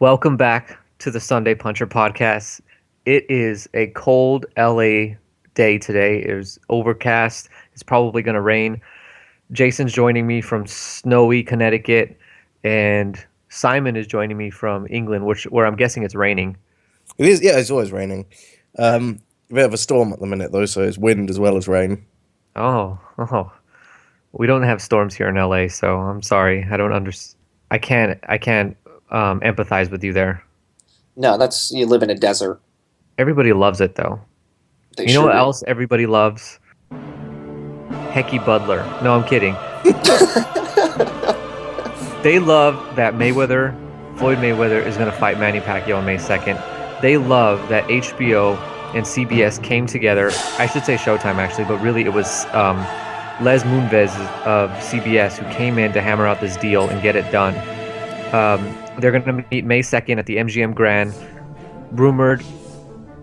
Welcome back to the Sundaypuncher Podcast. It is a cold LA day today. It was overcast. It's probably going to rain. Jason's joining me from snowy Connecticut, and Simon is joining me from England, where I'm guessing it's raining. It is, yeah, it's always raining. A bit of a storm at the minute though, so it's wind as well as rain. Oh. We don't have storms here in LA, so I'm sorry. I don't under. I can't empathize with you there. No, that's you live in a desert. Everybody loves it though. They You know sure what do. else everybody loves? Hecky Butler. No, I'm kidding. They love that Floyd Mayweather is going to fight Manny Pacquiao on May 2nd. They love that HBO and CBS came together. I should say Showtime actually, but really it was Les Moonves of CBS who came in to hammer out this deal and get it done. They're going to meet May 2nd at the MGM Grand. Rumored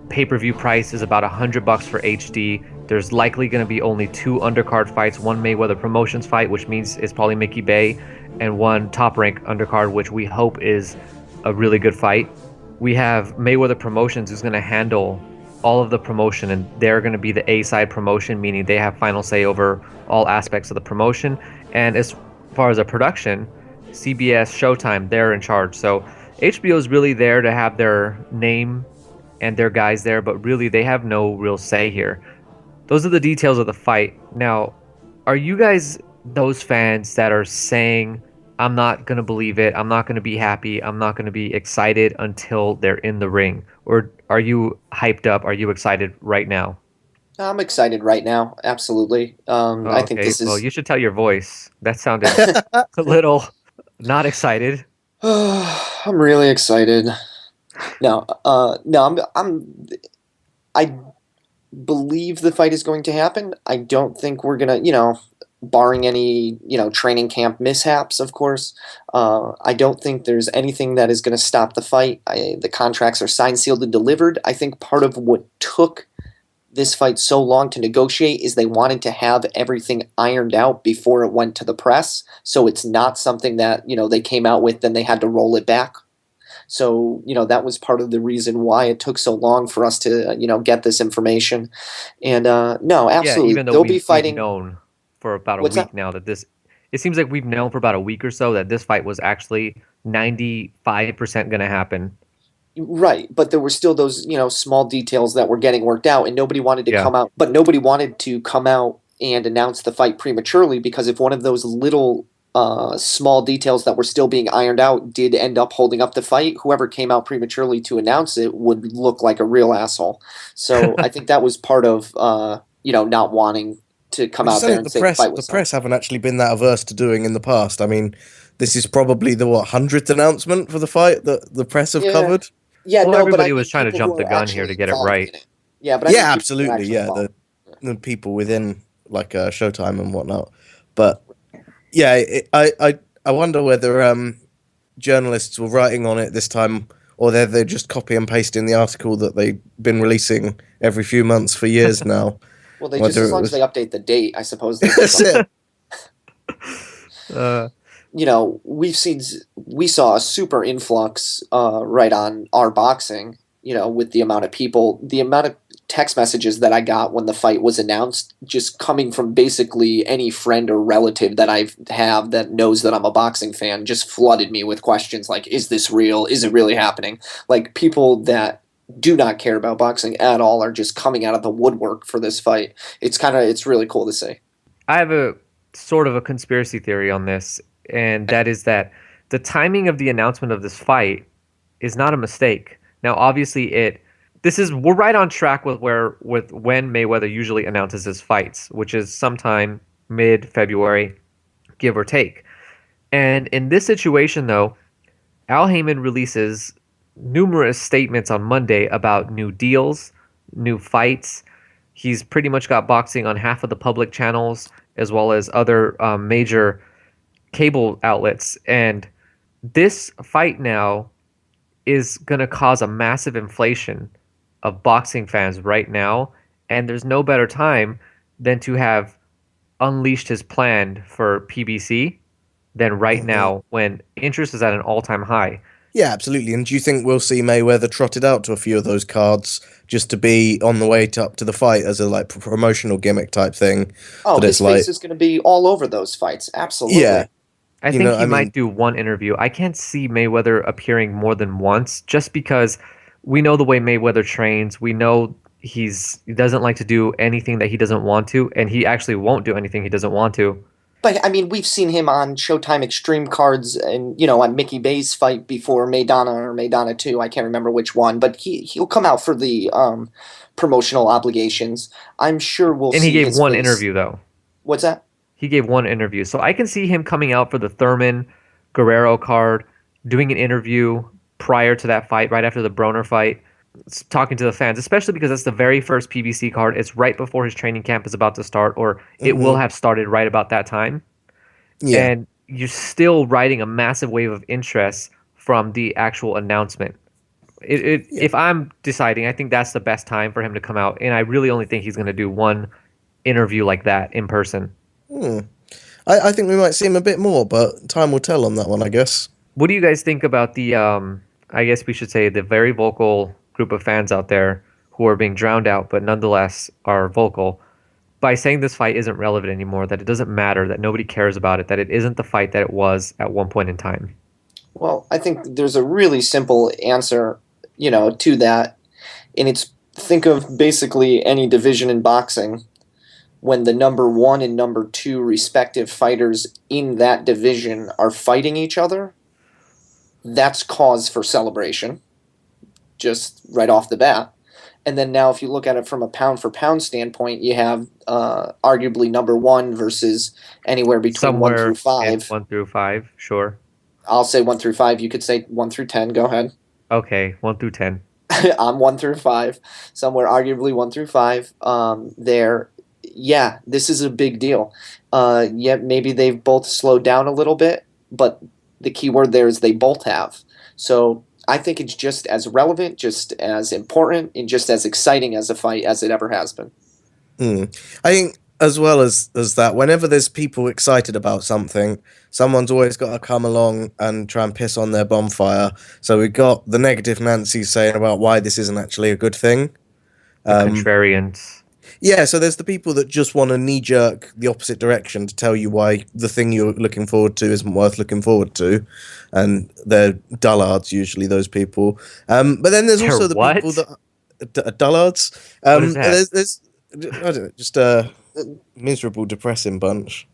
pay-per-view price is about $100 for HD. There's likely going to be only two undercard fights, one Mayweather Promotions fight, which means it's probably Mickey Bay, and one top-rank undercard, which we hope is a really good fight. We have Mayweather Promotions who's going to handle all of the promotion, and they're going to be the A-side promotion, meaning they have final say over all aspects of the promotion. And as far as the production, CBS, Showtime, they're in charge. So HBO is really there to have their name and their guys there, but really they have no real say here. Those are the details of the fight. Now, are you guys those fans that are saying, I'm not going to believe it, I'm not going to be happy, I'm not going to be excited until they're in the ring? Or are you hyped up? Are you excited right now? I'm excited right now. Absolutely. I think Okay, this well, is. you should tell your voice. That sounded a little not excited. I'm really excited. No. I believe the fight is going to happen. I don't think we're gonna, barring any, training camp mishaps, of course. I don't think there's anything that is going to stop the fight. The contracts are signed, sealed, and delivered. I think part of what took this fight so long to negotiate is they wanted to have everything ironed out before it went to the press. So it's not something that, they came out with, then they had to roll it back. So, that was part of the reason why it took so long for us to, get this information. And no, Yeah, absolutely. even though They'll be we've fighting. known for about a What's that? week now that this, it seems like we've known for about a week or so that this fight was actually 95% going to happen. Right, but there were still those, small details that were getting worked out, and nobody wanted to Yeah. come out. But nobody wanted to come out and announce the fight prematurely because if one of those little small details that were still being ironed out did end up holding up the fight, whoever came out prematurely to announce it would look like a real asshole. So I think that was part of, not wanting to come Which is out there something and say the fight the was done. press haven't actually been that averse to doing in the past. I mean, this is probably the 100th announcement for the fight that the press have Yeah, covered. yeah, Well, no, but I everybody was mean trying to people who jump the are gun here to actually get it involved right. in it. Yeah, but I mean Yeah, people who are absolutely. actually Yeah, involved. the people within like Showtime and whatnot. But yeah, I wonder whether journalists were writing on it this time, or they're just copy and pasting the article that they've been releasing every few months for years now. Well, they just Whether as it long as they was update the date, I suppose they can that's trust. it. Uh, We saw a super influx right on our boxing. With the amount of people, the amount of text messages that I got when the fight was announced, just coming from basically any friend or relative that I have that knows that I'm a boxing fan, just flooded me with questions like, "Is this real? Is it really happening?" Like people that do not care about boxing at all are just coming out of the woodwork for this fight. It's really cool to see. I have a sort of a conspiracy theory on this, and that is that the timing of the announcement of this fight is not a mistake. Now, obviously, we're right on track with when Mayweather usually announces his fights, which is sometime mid-February, give or take. And in this situation, though, Al Heyman releases numerous statements on Monday about new deals, new fights. He's pretty much got boxing on half of the public channels as well as other major cable outlets. And this fight now is going to cause a massive inflation of boxing fans right now. And there's no better time than to have unleashed his plan for PBC than right Mhm. now when interest is at an all-time high. Yeah, absolutely. And do you think we'll see Mayweather trotted out to a few of those cards just to be on the way up to the fight as a like promotional gimmick type thing? Oh, That his it's like, face is going to be all over those fights. yeah, Absolutely. I you think know, he I mean, might do one interview. I can't see Mayweather appearing more than once just because we know the way Mayweather trains. We know he doesn't like to do anything that he doesn't want to, and he actually won't do anything he doesn't want to. But I mean, we've seen him on Showtime Extreme cards, and on Mickey Bay's fight before Maidana or Maidana 2. I can't remember which one, but he'll come out for the promotional obligations. I'm sure we'll And he see gave his one face. interview though. What's that? He gave one interview. So I can see him coming out for the Thurman Guerrero card, doing an interview prior to that fight, right after the Broner fight, talking to the fans, especially because that's the very first PBC card. It's right before his training camp is about to start, or it will mhm, have started right about that time. yeah, And you're still riding a massive wave of interest from the actual announcement. yeah. If I'm deciding, I think that's the best time for him to come out, and I really only think he's going to do one interview like that in person. Hmm. I think we might see him a bit more, but time will tell on that one, I guess. What do you guys think about the I guess we should say the very vocal group of fans out there who are being drowned out but nonetheless are vocal by saying this fight isn't relevant anymore, that it doesn't matter, that nobody cares about it, that it isn't the fight that it was at one point in time? Well, I think there's a really simple answer, to that, and it's think of basically any division in boxing when the number one and number two respective fighters in that division are fighting each other. That's cause for celebration, just right off the bat. And then now, if you look at it from a pound for pound standpoint, you have arguably number one versus anywhere between one Somewhere through in five. 1 through 5, sure. I'll say 1 through 5. You could say 1 through 10. Go ahead. Okay, 1 through 10. I'm 1 through 5. Somewhere arguably 1 through 5. There, yeah, this is a big deal. Yeah, maybe they've both slowed down a little bit, but the key word there is they both have. So I think it's just as relevant, just as important, and just as exciting as a fight as it ever has been. I think as well as that, whenever there's people excited about something, someone's always got to come along and try and piss on their bonfire. So we've got the negative Nancy saying about why this isn't actually a good thing. The contrarians. Yeah, so there's the people that just want to knee jerk the opposite direction to tell you why the thing you're looking forward to isn't worth looking forward to, and they're dullards usually. Those people, but then there's also They're the what? people that dullards. What is that? There's I don't know, just a miserable, depressing bunch.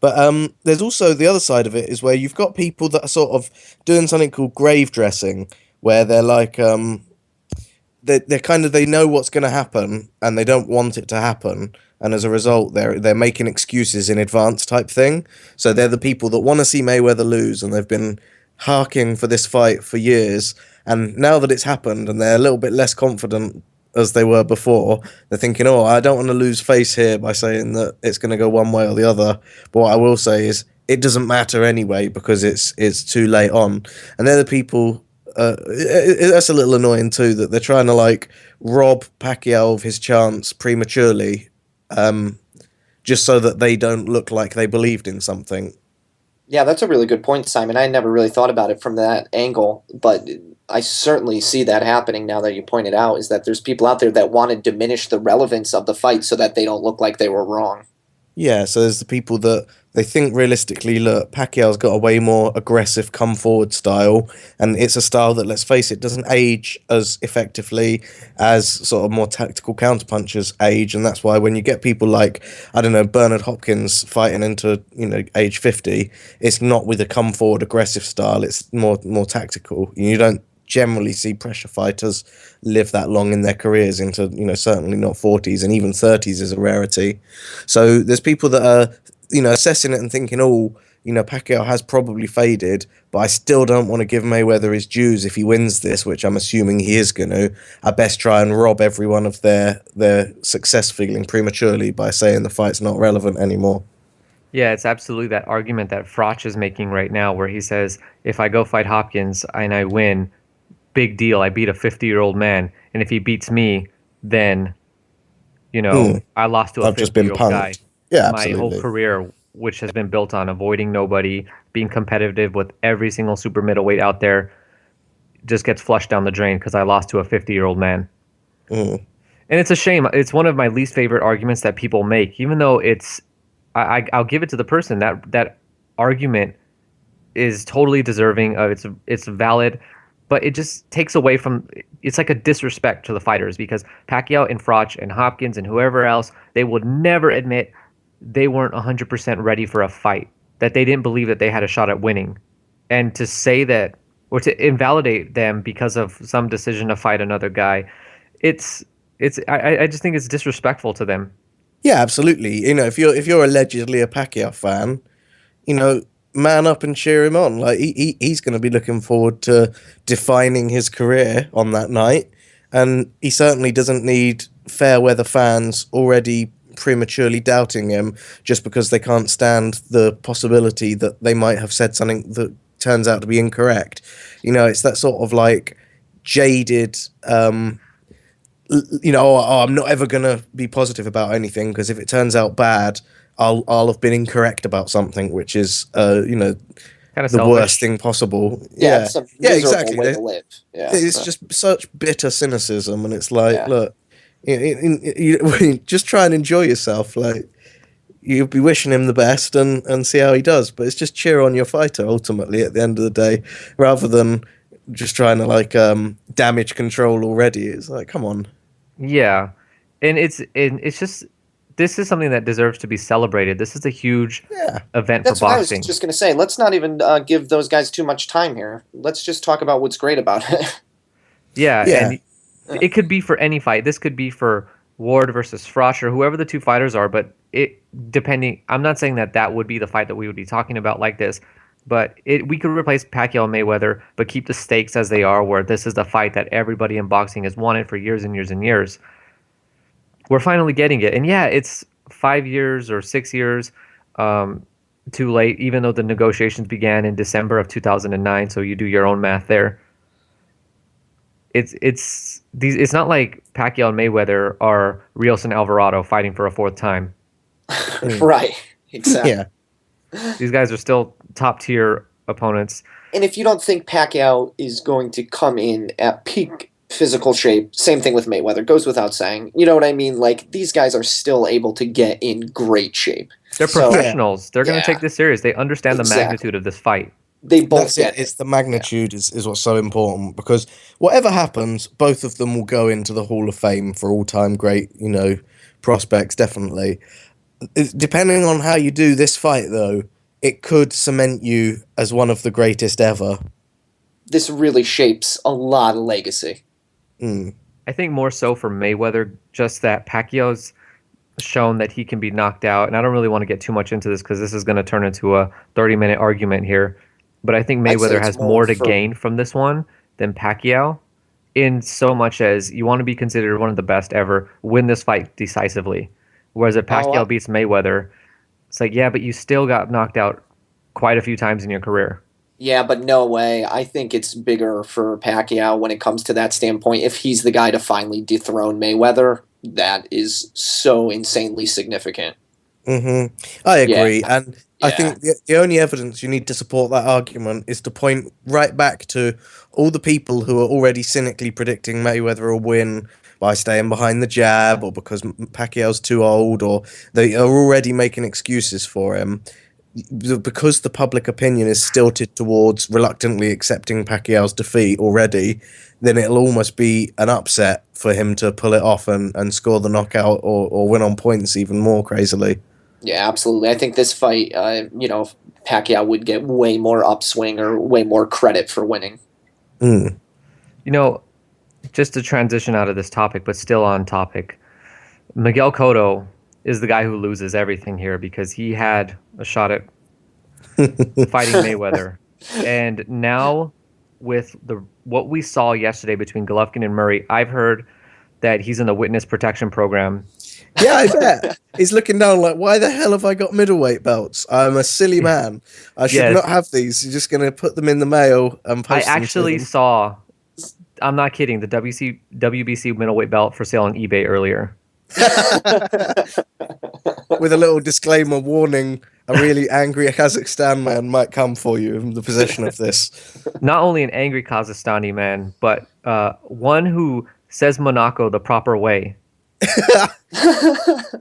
But there's also the other side of it is where you've got people that are sort of doing something called grave dressing, where they're like they're kind of, they know what's going to happen and they don't want it to happen, and as a result they're making excuses in advance type thing. So they're the people that want to see Mayweather lose, and they've been harking for this fight for years, and now that it's happened and they're a little bit less confident as they were before, they're thinking, oh, I don't want to lose face here by saying that it's going to go one way or the other, but what I will say is it doesn't matter anyway because it's too late on. And they're the people, that's a little annoying too, that they're trying to like rob Pacquiao of his chance prematurely, just so that they don't look like they believed in something. Yeah, that's a really good point, Simon. I never really thought about it from that angle, but I certainly see that happening now that you pointed out, is that there's people out there that want to diminish the relevance of the fight so that they don't look like they were wrong. Yeah, so there's the people that they think realistically, look, Pacquiao's got a way more aggressive come forward style, and it's a style that, let's face it, doesn't age as effectively as sort of more tactical counterpunchers age, and that's why when you get people like, I don't know, Bernard Hopkins fighting into, age 50, it's not with a come forward aggressive style, it's more tactical. You don't generally see pressure fighters live that long in their careers into, certainly not 40s, and even 30s is a rarity. So there's people that are, assessing it and thinking, oh, Pacquiao has probably faded, but I still don't want to give Mayweather his dues if he wins this, which I'm assuming he is going to. I best try and rob everyone of their success feeling prematurely by saying the fight's not relevant anymore. Yeah, it's absolutely that argument that Froch is making right now, where he says, if I go fight Hopkins and I win, big deal, I beat a 50-year-old man, and if he beats me, then I lost to a I've just been 50-year-old guy. punked. Yeah, My whole absolutely. career which has been built on avoiding nobody, being competitive with every single super middleweight out there, just gets flushed down the drain because I lost to a 50-year-old man. Mm. And it's a shame. It's one of my least favorite arguments that people make, even though I'll give it to the person that argument is totally deserving of it's valid, but it just takes away from, it's like a disrespect to the fighters, because Pacquiao and Froch and Hopkins and whoever else, they would never admit they weren't 100% ready for a fight, that they didn't believe that they had a shot at winning. And to say that, or to invalidate them because of some decision to fight another guy, I just think it's disrespectful to them. Yeah, absolutely. If you're allegedly a Pacquiao fan, man up and cheer him on. Like he's going to be looking forward to defining his career on that night, and he certainly doesn't need fair weather fans already prematurely doubting him just because they can't stand the possibility that they might have said something that turns out to be incorrect. It's that sort of like jaded, I'm not ever going to be positive about anything because if it turns out bad, I'll have been incorrect about something, which is, Kind of the selfish. worst thing possible. Yeah, it's a miserable exactly. way to live. Yeah, It's just such bitter cynicism, and it's like, Yeah. look, just try and enjoy yourself. Like, you'll be wishing him the best and see how he does, but it's just cheer on your fighter ultimately at the end of the day, rather than just trying to damage control already. It's like, come on. Yeah, and it's just, this is something that deserves to be celebrated. This is a huge event That's for what I was boxing. just going to say. Let's not even give those guys too much time here. Let's just talk about what's great about it. Yeah, Yeah. and it could be for any fight. This could be for Ward versus Froch or whoever the two fighters are, but I'm not saying that would be the fight that we would be talking about like this, but we could replace Pacquiao and Mayweather, but keep the stakes as they are, where this is the fight that everybody in boxing has wanted for years and years and years. We're finally getting it. And yeah, it's 5 years or 6 years too late, even though the negotiations began in December of 2009, so you do your own math there. It's not like Pacquiao and Mayweather are Rios and Alvarado fighting for a fourth time. Right. Exactly. Yeah. These guys are still top tier opponents. And if you don't think Pacquiao is going to come in at peak physical shape, same thing with Mayweather, goes without saying. You know what I mean? Like, these guys are still able to get in great shape. They're So, professionals. They're going to take this serious. They understand the Exactly. magnitude of this fight. They both That's it. get It's the magnitude is what's so important, because whatever happens, both of them will go into the Hall of Fame for all-time great, prospects, definitely. Depending on how you do this fight, though, it could cement you as one of the greatest ever. This really shapes a lot of legacy. I think more so for Mayweather, just that Pacquiao's shown that he can be knocked out. And I don't really want to get too much into this because this is going to turn into a 30-minute argument here. But I think I'd say Mayweather it's has more more to for- gain from this one than Pacquiao, in so much as you want to be considered one of the best ever, win this fight decisively. Whereas if Pacquiao beats Mayweather, it's like, yeah, but you still got knocked out quite a few times in your career. Yeah, but no way. I think it's bigger for Pacquiao when it comes to that standpoint. If he's the guy to finally dethrone Mayweather, that is so insanely significant. I agree. Yeah. And I think the only evidence you need to support that argument is to point right back to all the people who are already cynically predicting Mayweather will win by staying behind the jab, or because Pacquiao's too old, or they are already making excuses for him. Because the public opinion is stilted towards reluctantly accepting Pacquiao's defeat already, then it'll almost be an upset for him to pull it off and score the knockout or win on points even more crazily. Yeah, absolutely. I think this fight, Pacquiao would get way more upswing or way more credit for winning. Just to transition out of this topic, but still on topic, Miguel Cotto is the guy who loses everything here because he had a shot at fighting Mayweather. And now with what we saw yesterday between Golovkin and Murray, I've heard that he's in the witness protection program. Yeah, I bet. He's looking down like, why the hell have I got middleweight belts? I'm a silly man. I should not have these. You're just going to put them in the mail and post I them actually to them. saw, I'm not kidding, the WBC middleweight belt for sale on eBay earlier. with a little disclaimer warning: a really angry Kazakhstan man might come for you in the possession of this. Not only an angry Kazakhstani man, but one who says Monaco the proper way.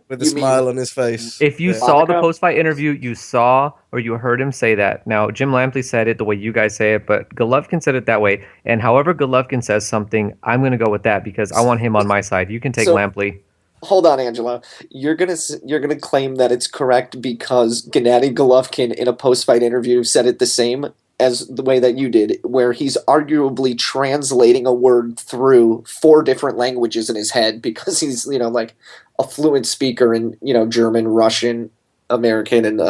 With a smile on his face. If you saw the post-fight interview, you saw or you heard him say that. Now, Jim Lampley said it the way you guys say it, but Golovkin said it that way. And however Golovkin says something, I'm going to go with that because I want him on my side. You can take Lampley. Hold on, Angelo. You're gonna claim that it's correct because Gennady Golovkin in a post-fight interview said it the same as the way that you did, where he's arguably translating a word through 4 different languages in his head because he's like a fluent speaker in German, Russian, American, and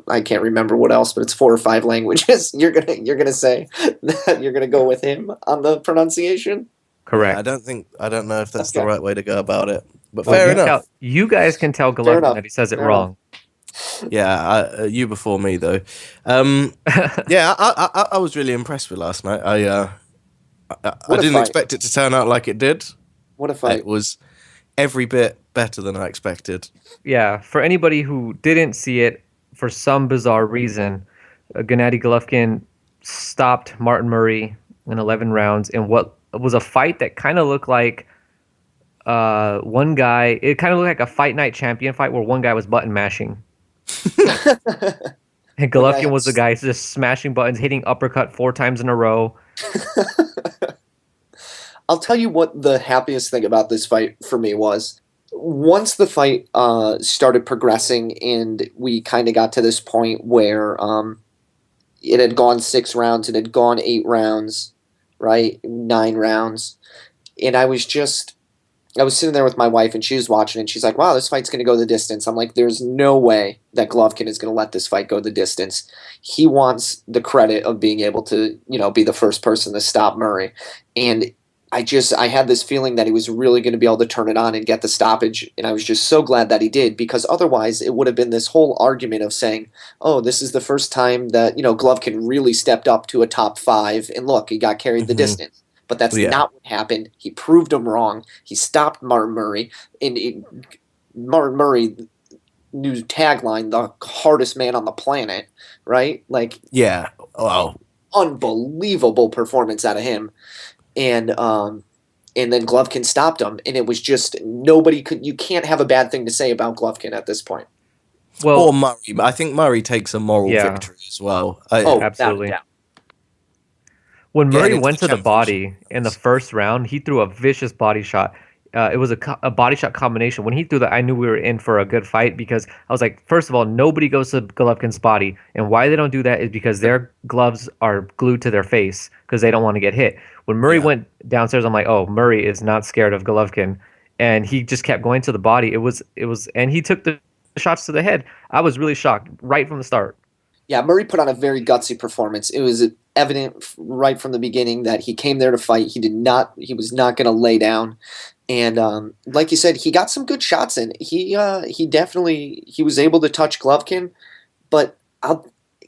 I can't remember what else, but it's 4 or 5 languages. You're gonna say that you're gonna go with him on the pronunciation? Correct. Yeah, I don't know if that's the right way to go about it, but fair enough. You guys can tell Golovkin that he says it wrong. Yeah, you before me though. Yeah, I was really impressed with last night. I didn't expect it to turn out like it did. What a fight! It was every bit better than I expected. Yeah, for anybody who didn't see it for some bizarre reason, Gennady Golovkin stopped Martin Murray in 11 rounds in what was a fight that kind of looked like one guy. It kind of looked like a Fight Night champion fight where one guy was button mashing. And Golovkin was the guy just smashing buttons, hitting uppercut 4 times in a row. I'll tell you what the happiest thing about this fight for me was. Once the fight started progressing and we kind of got to this point where it had gone 6 rounds, it had gone 8 rounds, right? 9 rounds. And I was sitting there with my wife and she was watching and she's like, wow, this fight's going to go the distance. I'm like, there's no way that Golovkin is going to let this fight go the distance. He wants the credit of being able to, be the first person to stop Murray. And I had this feeling that he was really going to be able to turn it on and get the stoppage. And I was just so glad that he did, because otherwise it would have been this whole argument of saying, oh, this is the first time that, Golovkin really stepped up to a top 5. And look, he got carried the distance. But that's not what happened. He proved him wrong. He stopped Martin Murray. And Martin Murray, new tagline, the hardest man on the planet, right? Yeah. Wow. Unbelievable performance out of him. And then Golovkin stopped him, and it was just you can't have a bad thing to say about Golovkin at this point. Well, or Murray, but I think Murray takes a moral victory as well. Absolutely. When Murray went to the body in the first round, he threw a vicious body shot. It was a body shot combination. When he threw that, I knew we were in for a good fight, because I was like, first of all, nobody goes to Golovkin's body. And why they don't do that is because their gloves are glued to their face because they don't want to get hit. When Murray went downstairs, I'm like, oh, Murray is not scared of Golovkin. And he just kept going to the body. And he took the shots to the head. I was really shocked right from the start. Yeah, Murray put on a very gutsy performance. It was evident right from the beginning that he came there to fight. He was not going to lay down. And like you said, he got some good shots in. He was able to touch Golovkin, but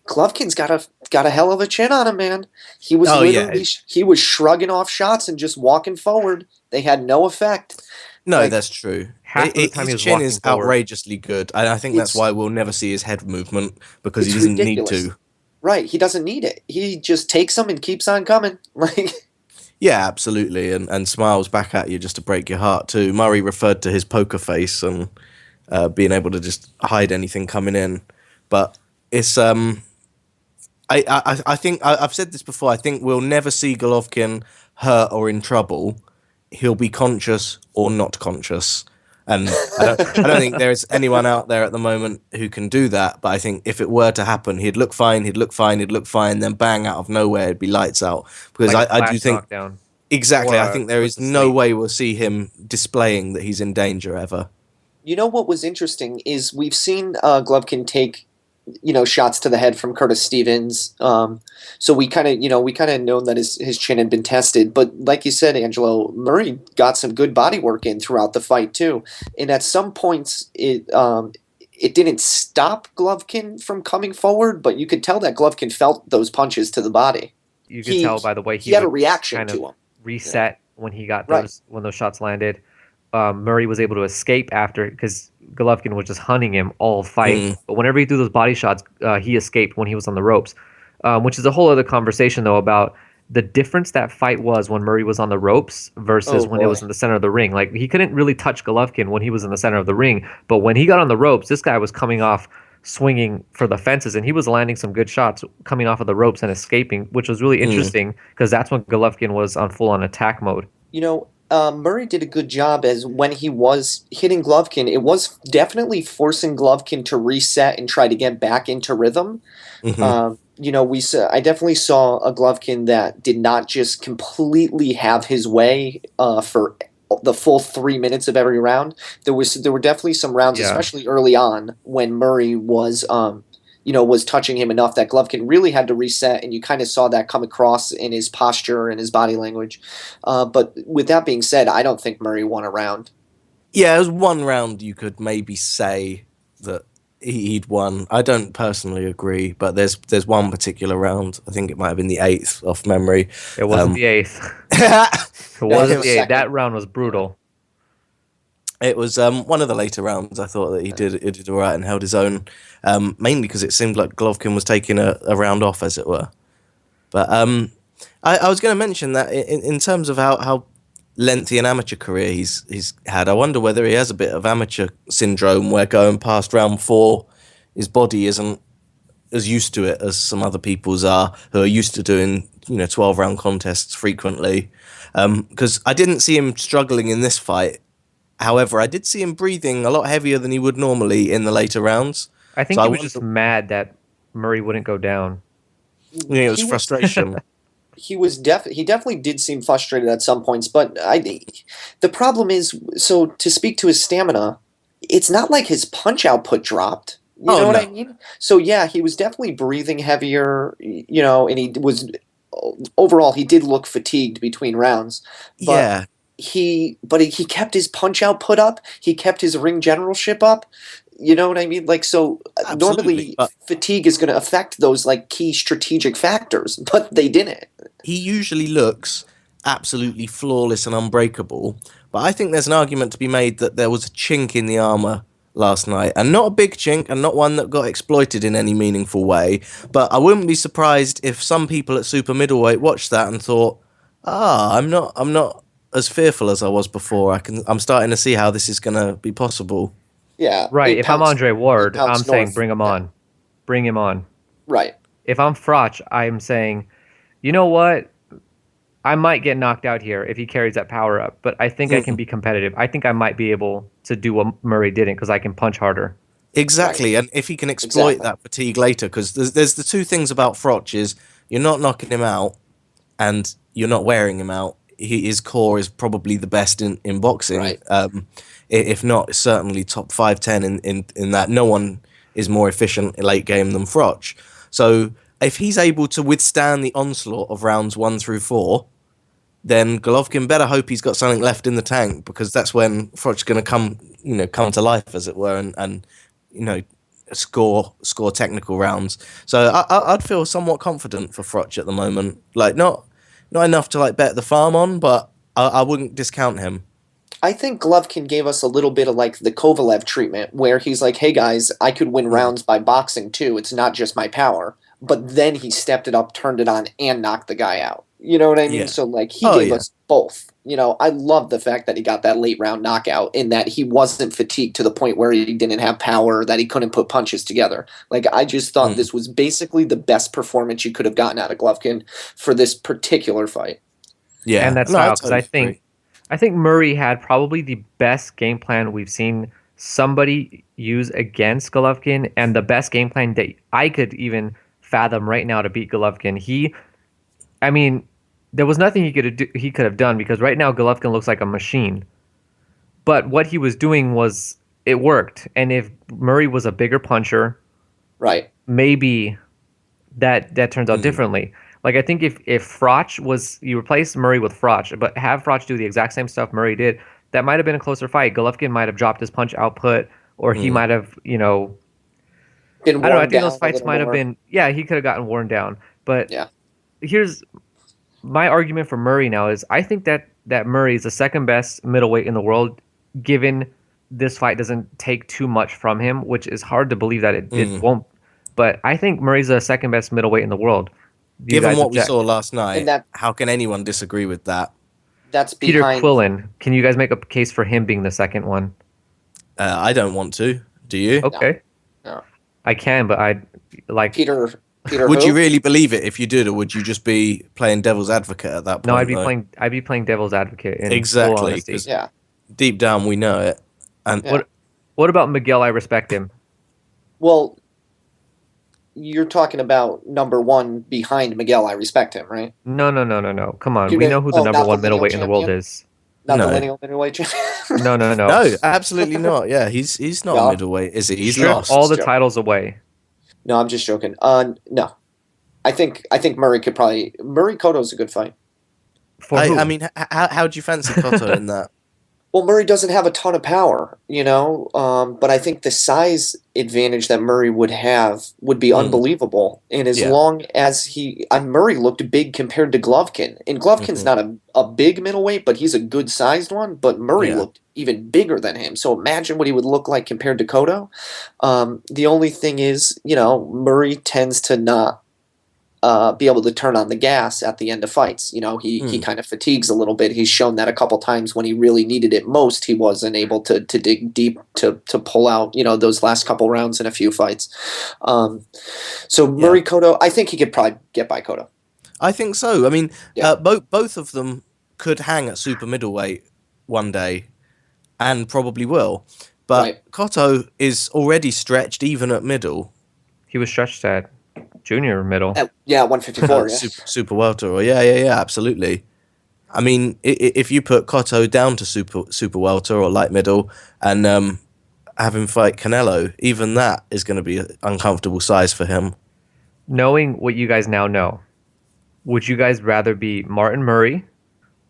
Golovkin's got a hell of a chin on him, man. He was he was shrugging off shots and just walking forward. They had no effect. No, that's true. His chin is outrageously good. I think that's why we'll never see his head movement, because he doesn't need to. Right, he doesn't need it. He just takes them and keeps on coming. Yeah, absolutely, and smiles back at you just to break your heart too. Murray referred to his poker face and being able to just hide anything coming in, but it's I think I've said this before. I think we'll never see Golovkin hurt or in trouble. He'll be conscious or not conscious, and I don't think there is anyone out there at the moment who can do that. But I think if it were to happen, he'd look fine, then bang, out of nowhere, it'd be lights out. Because I do think knockdown. Exactly. I think there is no way we'll see him displaying that he's in danger ever. You know what was interesting is we've seen Golovkin take shots to the head from Curtis Stevens. So we kind of known that his chin had been tested. But like you said, Angelo, Murray got some good body work in throughout the fight too. And at some points, it didn't stop Golovkin from coming forward, but you could tell that Golovkin felt those punches to the body. You could tell by the way he had a reaction to him. Reset when he got when those shots landed. Murray was able to escape after because Golovkin was just hunting him all fight. But whenever he threw those body shots, he escaped when he was on the ropes, which is a whole other conversation though about the difference that fight was when Murray was on the ropes versus Oh when it was boy. in the center of the ring. Like he couldn't really touch Golovkin when he was in the center of the ring, but when he got on the ropes, this guy was coming off swinging for the fences and he was landing some good shots coming off of the ropes and escaping, which was really interesting because that's when Golovkin was on full on attack mode. Murray did a good job as when he was hitting Golovkin, it was definitely forcing Golovkin to reset and try to get back into rhythm. I definitely saw a Golovkin that did not just completely have his way for the full 3 minutes of every round. There were definitely some rounds, Yeah. especially early on, when Murray was touching him enough that Golovkin really had to reset, and you kind of saw that come across in his posture and his body language. But with that being said, I don't think Murray won a round. Yeah, it was one round you could maybe say that he'd won. I don't personally agree, but there's one particular round. I think it might have been the 8th off memory. It wasn't the eighth. It No, wasn't it the eighth. was That round was brutal. It was one of the later rounds. I thought that he did all right and held his own, mainly because it seemed like Golovkin was taking a round off, as it were. But I was going to mention that in terms of how lengthy an amateur career he's had, I wonder whether he has a bit of amateur syndrome where going past round 4, his body isn't as used to it as some other people's are, who are used to doing 12-round contests frequently. Because I didn't see him struggling in this fight. However, I did see him breathing a lot heavier than he would normally in the later rounds. I think So he I was just mad that Murray wouldn't go down. It was frustration. He definitely did seem frustrated at some points, but the problem is, so to speak to his stamina, it's not like his punch output dropped. You know what I mean? So yeah, he was definitely breathing heavier, and he was overall he did look fatigued between rounds. But Yeah. he kept his punch output up. He kept his ring generalship up. You know what I mean? Like, so Absolutely, normally but fatigue is going to affect those like key strategic factors, but they didn't. he usually looks absolutely flawless and unbreakable. But I think there's an argument to be made that there was a chink in the armor last night, and not a big chink, and not one that got exploited in any meaningful way. But I wouldn't be surprised if some people at super middleweight watched that and thought, I'm not as fearful as I was before. I'm starting to see how this is going to be possible. Yeah. Right. 8 If I'm pounds- Andre Ward, 8 pounds I'm saying north. bring him Yeah. on. Bring him on. Right. If I'm Froch, I'm saying, you know what? I might get knocked out here if he carries that power up, but I think I can be competitive. I think I might be able to do what Murray didn't because I can punch harder. Exactly, and if he can exploit Exactly. that fatigue later, because there's the two things about Froch is you're not knocking him out, and you're not wearing him out. His core is probably the best in boxing, Right. If not certainly top 5-10 in that. No one is more efficient in late game than Froch. So if he's able to withstand the onslaught of rounds 1 through 4, then Golovkin better hope he's got something left in the tank, because that's when Froch's going to come to life, as it were, and score technical rounds. So I'd feel somewhat confident for Froch at the moment. Like not enough to like bet the farm on, but I wouldn't discount him. I think Golovkin gave us a little bit of like the Kovalev treatment, where he's like, "Hey guys, I could win rounds by boxing too. It's not just my power." But then he stepped it up, turned it on, and knocked the guy out. You know what I mean? Yeah. So like he gave us both. I love the fact that he got that late round knockout, in that he wasn't fatigued to the point where he didn't have power, that he couldn't put punches together. Like, I just thought this was basically the best performance you could have gotten out of Golovkin for this particular fight. Yeah, And that's no, because totally agree. I think Murray had probably the best game plan we've seen somebody use against Golovkin, and the best game plan that I could even fathom right now to beat Golovkin. There was nothing he could have done, because right now Golovkin looks like a machine. But what he was doing it worked. And if Murray was a bigger puncher, Right. maybe that turns out differently. Like, I think if Froch you replace Murray with Froch, but have Froch do the exact same stuff Murray did, that might have been a closer fight. Golovkin might have dropped his punch output, or he might have, Been I don't know. I think those fights might have been, he could have gotten worn down. But Yeah. here's my argument for Murray now is I think that Murray is the second best middleweight in the world given this fight doesn't take too much from him, which is hard to believe that it won't. But I think Murray's the second best middleweight in the world. Do you Given guys what we object? saw last night, And that- how can anyone disagree with that? That's Peter behind. Quillen, can you guys make a case for him being the second one? I don't want to. Do you? Okay. No. I can, but I like. Peter Would who? you really believe it if you did, or would you just be playing devil's advocate at that point? No, I'd be though? playing. I'd be playing devil's advocate. In Exactly, full honesty. 'cause- Yeah. Deep down, we know it. And Yeah. What about Miguel? I respect him. Well, you're talking about number one behind Miguel. I respect him, right? No. Come on. You We know- know who the oh, number not the one middleweight in lineal the world champion? is. Not No. the lineal middleweight champion. No. no, absolutely not. Yeah, he's not No. a middleweight, is he? He's Strip lost. all the Joke. titles away. No, I'm just joking. No, I think Murray could probably. Murray Cotto's a good fight. For who? I mean, how do you fancy Cotto in that? Well, Murray doesn't have a ton of power, but I think the size advantage that Murray would have would be unbelievable. And as Yeah. long as Murray looked big compared to Golovkin, and Golovkin's not a big middleweight, but he's a good sized one. But Murray Yeah. looked even bigger than him. So imagine what he would look like compared to Cotto. The only thing is, Murray tends to not be able to turn on the gas at the end of fights. He kind of fatigues a little bit. He's shown that a couple times when he really needed it most, he wasn't able to dig deep to pull out, those last couple rounds in a few fights. So Murray Cotto, I think he could probably get by Cotto. I think so. I mean, Yeah. both of them could hang at super middleweight one day, and probably will. But Right. Cotto is already stretched even at middle. He was stretched at junior middle. 154. Yeah. Super welter, or yeah, absolutely. I mean, if you put Cotto down to super welter or light middle, and have him fight Canelo, even that is going to be an uncomfortable size for him. Knowing what you guys now know, would you guys rather be Martin Murray,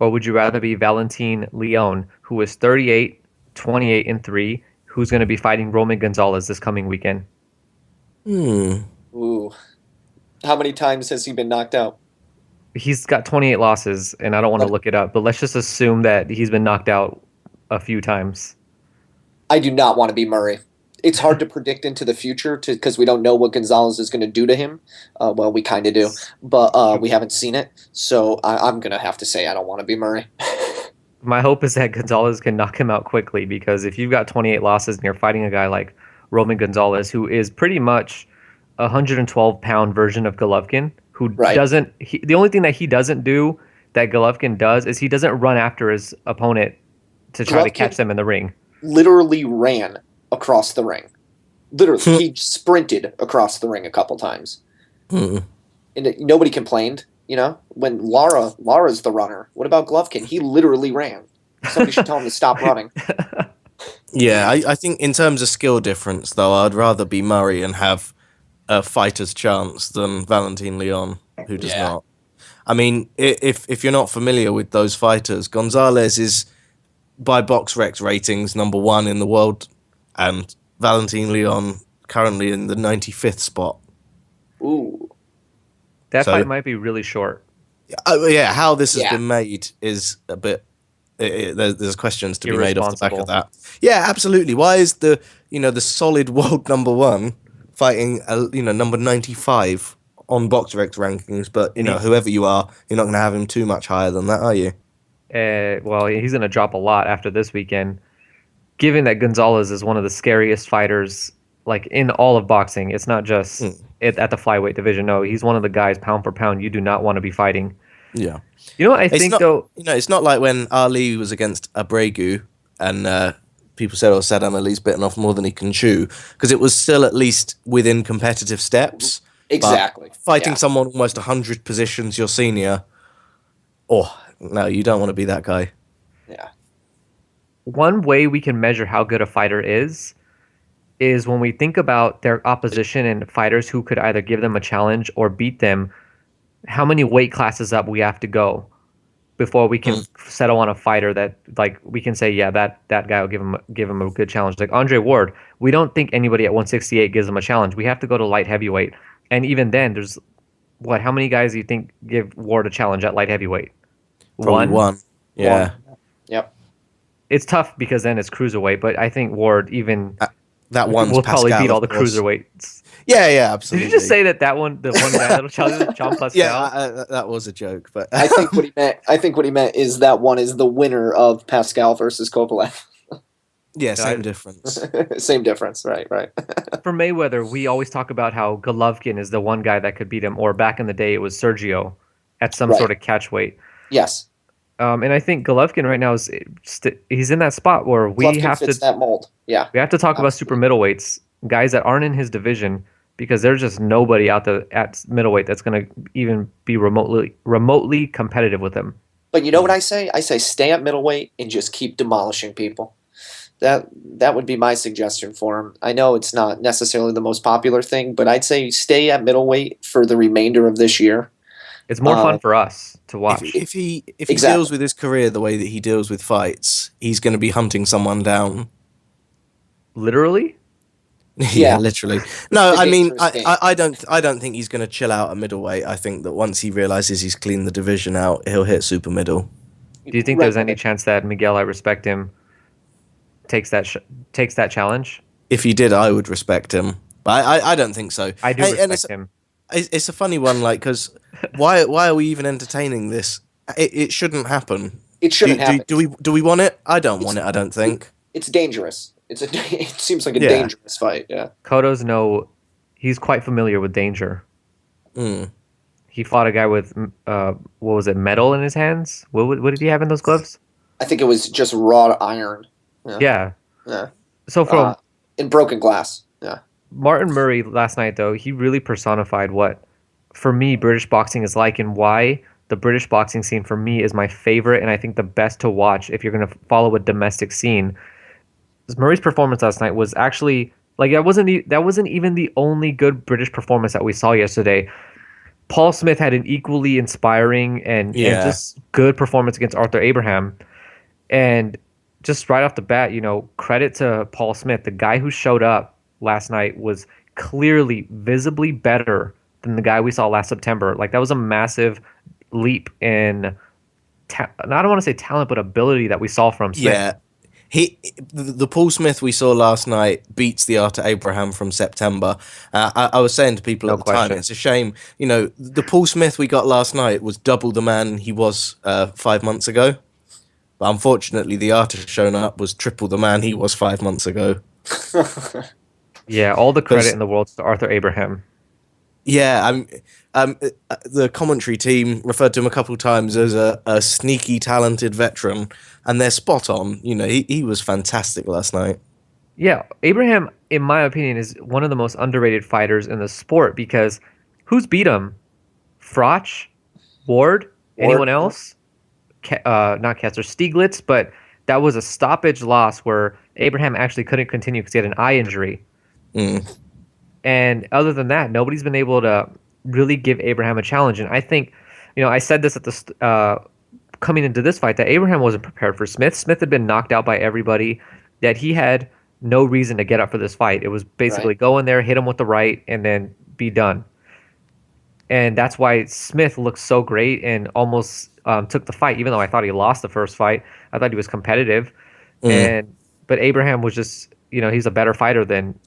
or would you rather be Valentin Leon, who is 38, 28-3, who's going to be fighting Roman Gonzalez this coming weekend? Ooh. How many times has he been knocked out? He's got 28 losses, and I don't want to look it up, but let's just assume that he's been knocked out a few times. I do not want to be Murray. It's hard to predict into the future because we don't know what Gonzalez is going to do to him. Well, we kind of do, but we haven't seen it. So I'm going to have to say I don't want to be Murray. My hope is that Gonzalez can knock him out quickly, because if you've got 28 losses and you're fighting a guy like Roman Gonzalez, who is pretty much a 112-pound version of Golovkin, who doesn't... the only thing that he doesn't do that Golovkin does is he doesn't run after his opponent to try to catch them in the ring. Literally ran across the ring. Literally, he sprinted across the ring a couple times. And nobody complained, when Lara's the runner. What about Golovkin? He literally ran. Somebody should tell him to stop running. Yeah, I think in terms of skill difference, though, I'd rather be Murray and have a fighter's chance than Valentin Leon, who does not. I mean, if you're not familiar with those fighters, Gonzalez is, by BoxRec ratings, number 1 in the world, and Valentin Leon currently in the 95th spot. Ooh. That fight might be really short. How this has been made is a bit... there's questions to be made off the back of that. Yeah, absolutely. Why is the solid world number 1 fighting number 95 on BoxRec rankings? But whoever you are, you're not going to have him too much higher than that, are you? Well, he's going to drop a lot after this weekend. Given that Gonzalez is one of the scariest fighters, like, in all of boxing, it's not just at the flyweight division. No, he's one of the guys, pound for pound, you do not want to be fighting. Yeah. You know what I think, though? It's not like when Ali was against Abregu and people said, Saddam Ali's bitten off more than he can chew, because it was still at least within competitive steps. Exactly. But fighting someone almost 100 positions your senior, no, you don't want to be that guy. Yeah. One way we can measure how good a fighter is when we think about their opposition and fighters who could either give them a challenge or beat them, how many weight classes up we have to go before we can settle on a fighter that, like, we can say, that guy will give him a good challenge. Like Andre Ward, we don't think anybody at 168 gives him a challenge. We have to go to light heavyweight. And even then, there's how many guys do you think give Ward a challenge at light heavyweight? Probably one. Yeah. Yep. It's tough because then it's cruiserweight, but I think Ward even That one's will probably Pascal, beat all of the course. cruiserweights. Yeah, Did absolutely. you just say that one, the one guy that'll challenge is John Pascal? Yeah, that was a joke, but I think what he meant is that one is the winner of Pascal versus Kovalev. yeah, same difference. Same difference, right? For Mayweather, we always talk about how Golovkin is the one guy that could beat him, or back in the day it was Sergio at some Right. sort of catch weight. Yes. And I think Golovkin right now he's in that spot where we Golovkin have fits to that mold. Yeah. we have to talk about super Absolutely. middleweights, guys that aren't in his division, because there's just nobody out there at middleweight that's going to even be remotely competitive with him. But you know what I say? I say stay at middleweight and just keep demolishing people. That would be my suggestion for him. I know it's not necessarily the most popular thing, but I'd say stay at middleweight for the remainder of this year. It's more fun for us to watch. If he Exactly. deals with his career the way that he deals with fights, he's going to be hunting someone down. Literally? Yeah, literally. No, It's a I mean, dangerous game. I don't think he's going to chill out at middleweight. I think that once he realizes he's cleaned the division out, he'll hit super middle. Do you think there's any chance that Miguel, I respect him, takes that challenge? If he did, I would respect him. But I don't think so. I do respect him. It's a funny one, like, because why are we even entertaining this? It shouldn't happen. It shouldn't happen. Do we want it? I don't want it. I don't think. It's dangerous. It seems like a Yeah. dangerous fight. Yeah. Cotto's he's quite familiar with danger. Mm. He fought a guy with what was it, metal in his hands? What did he have in those gloves? I think it was just raw iron. Yeah. Yeah. So from In broken glass. Yeah. Martin Murray last night, though, he really personified what, for me, British boxing is like, and why the British boxing scene for me is my favorite, and I think the best to watch if you're going to follow a domestic scene. Murray's performance last night was actually like that wasn't even the only good British performance that we saw yesterday. Paul Smith had an equally inspiring and just good performance against Arthur Abraham, and just right off the bat, credit to Paul Smith, the guy who showed up last night was clearly visibly better than the guy we saw last September. Like, that was a massive leap in I don't want to say talent, but ability that we saw from Smith. Yeah. The Paul Smith we saw last night beats the Arthur Abraham from September. I was saying to people at the time, it's a shame. The Paul Smith we got last night was double the man he was 5 months ago. But unfortunately, the Arthur shown up was triple the man he was 5 months ago. Yeah, all the credit in the world to Arthur Abraham. Yeah, the commentary team referred to him a couple of times as a sneaky, talented veteran, and they're spot on. He was fantastic last night. Yeah, Abraham, in my opinion, is one of the most underrated fighters in the sport because who's beat him? Froch? Ward? Anyone else? Not Kessler, Stieglitz, but that was a stoppage loss where Abraham actually couldn't continue because he had an eye injury. Mm. And other than that, nobody's been able to really give Abraham a challenge. And I think, I said this at the coming into this fight, that Abraham wasn't prepared for Smith. Smith had been knocked out by everybody, that he had no reason to get up for this fight. It was basically go in there, hit him with the right, and then be done. And that's why Smith looked so great and almost took the fight, even though I thought he lost the first fight. I thought he was competitive. But Abraham was just, he's a better fighter than...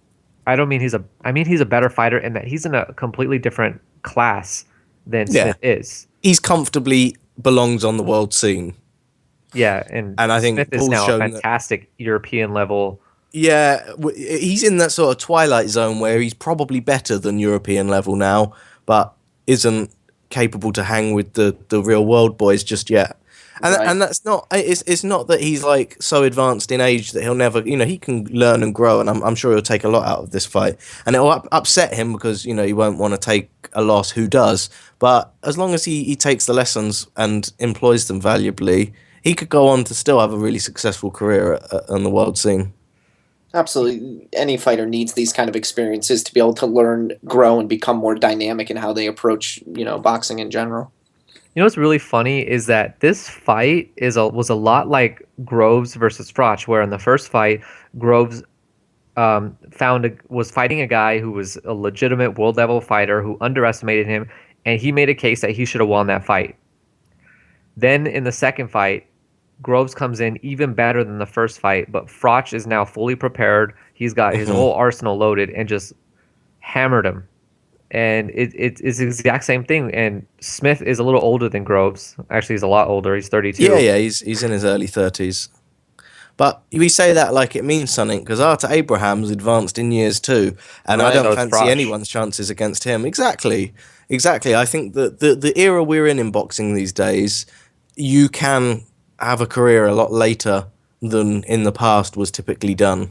I mean he's a better fighter in that he's in a completely different class than Smith is. He's comfortably belongs on the world scene. Yeah, and I think Smith is now a fantastic European level. Yeah, he's in that sort of twilight zone where he's probably better than European level now, but isn't capable to hang with the real world boys just yet. And that's not it's not that he's like so advanced in age that he'll never, he can learn and grow, and I'm sure he'll take a lot out of this fight, and it'll upset him because he won't want to take a loss. Who does? But as long as he takes the lessons and employs them valuably, he could go on to still have a really successful career on the world scene. Absolutely. Any fighter needs these kind of experiences to be able to learn, grow, and become more dynamic in how they approach, boxing in general. What's really funny is that this fight was a lot like Groves versus Froch, where in the first fight, Groves was fighting a guy who was a legitimate world level fighter who underestimated him, and he made a case that he should have won that fight. Then in the second fight, Groves comes in even better than the first fight, but Froch is now fully prepared. He's got his whole arsenal loaded and just hammered him. And it's the exact same thing. And Smith is a little older than Groves. Actually, he's a lot older. He's 32. Yeah, he's in his early 30s. But we say that like it means something, because Arthur Abraham's advanced in years too, and I Right. don't So is fancy Froch. anyone's chances against him. Exactly. I think that the era we're in boxing these days, you can have a career a lot later than in the past was typically done.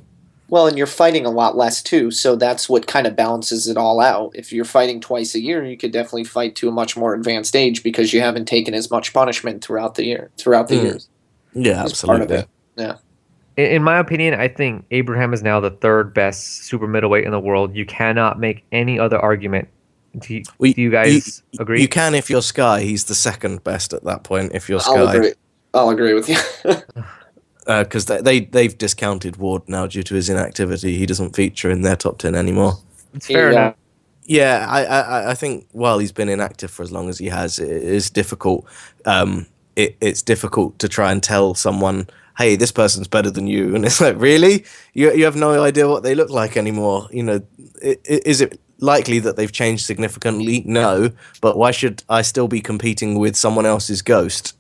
Well, and you're fighting a lot less too, so that's what kind of balances it all out. If you're fighting twice a year, you could definitely fight to a much more advanced age because you haven't taken as much punishment throughout the years. Yeah, It's part of absolutely. it. Yeah. In my opinion, I think Abraham is now the third best super middleweight in the world. You cannot make any other argument. Do you guys agree? You can if you're Sky. He's the second best at that point if you're I'll Sky. agree. I'll agree with you. Because they've discounted Ward now due to his inactivity. He doesn't feature in their top 10 anymore. It's fair Yeah. enough. Yeah, I think while he's been inactive for as long as he has, it is difficult. It's difficult to try and tell someone, hey, this person's better than you. And it's like, really? You have no idea what they look like anymore. You know, is it likely that they've changed significantly? No. But why should I still be competing with someone else's ghost?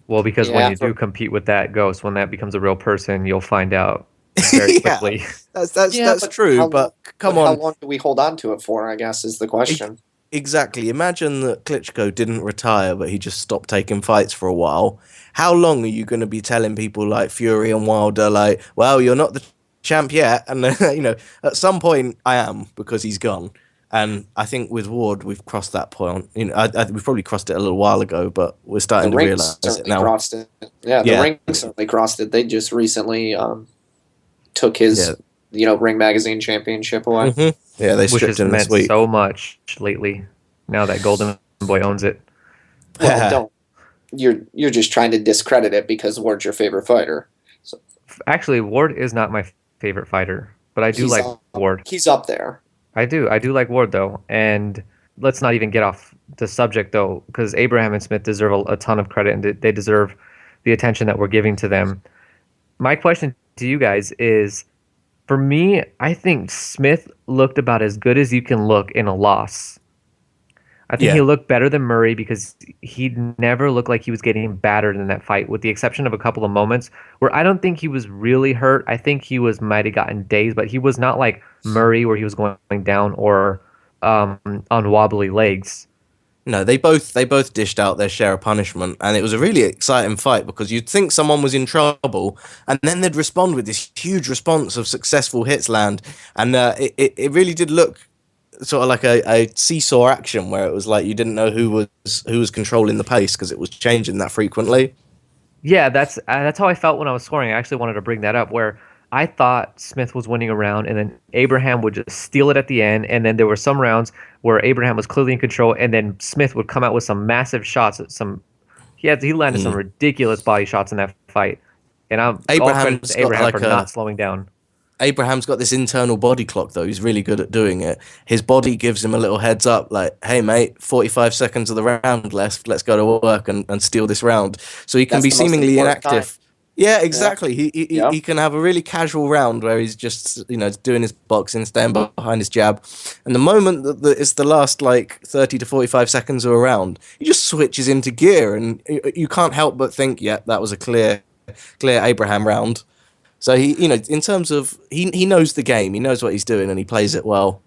Well, because Yeah, when you do compete with that ghost, when that becomes a real person, you'll find out very Yeah. quickly. That's true, but come on. How long do we hold on to it for, I guess, is the question. Exactly. Imagine that Klitschko didn't retire, but he just stopped taking fights for a while. How long are you going to be telling people like Fury and Wilder, like, well, you're not the champ yet? And, you know, at some point I am, because he's gone. And I think with Ward, we've crossed that point. You know, we've probably crossed it a little while ago, but we're starting to ring realise it certainly now. crossed it. Yeah, the ring certainly crossed it. They just recently took his, Ring Magazine championship away. Mm-hmm. Yeah, they Which stripped has him meant this week. so much lately. Now that Golden Boy owns it. Well, don't. You're just trying to discredit it because Ward's your favorite fighter. So Actually, Ward is not my favorite fighter, but I do he's like up, Ward. He's up there. I do like Ward though, and let's not even get off the subject though, because Abraham and Smith deserve a ton of credit, and they deserve the attention that we're giving to them. My question to you guys is, for me, I think Smith looked about as good as you can look in a loss. I think he looked better than Murray because he never looked like he was getting battered in that fight, with the exception of a couple of moments where I don't think he was really hurt. I think he might have gotten dazed, but he was not like Murray where he was going down or on wobbly legs. No, they both dished out their share of punishment, and it was a really exciting fight because you'd think someone was in trouble, and then they'd respond with this huge response of successful hits land, and it really did look sort of like a seesaw action where it was like you didn't know who was controlling the pace because it was changing that frequently. Yeah, that's how I felt when I was scoring. I actually wanted to bring that up, where I thought Smith was winning a round, and then Abraham would just steal it at the end, and then there were some rounds where Abraham was clearly in control, and then Smith would come out with some massive shots. He landed some ridiculous body shots in that fight, and I'm all credit to Abraham for not slowing down. Abraham's got this internal body clock, though. He's really good at doing it. His body gives him a little heads up, like, hey, mate, 45 seconds of the round left. Let's go to work and steal this round. So he can be seemingly inactive. Yeah, exactly. Yeah. He can have a really casual round where he's just, doing his boxing, staying behind his jab. And the moment that it's the last, 30 to 45 seconds of a round, he just switches into gear. And you can't help but think, yeah, that was a clear Abraham round. So he, in terms of he knows the game, he knows what he's doing, and he plays it well.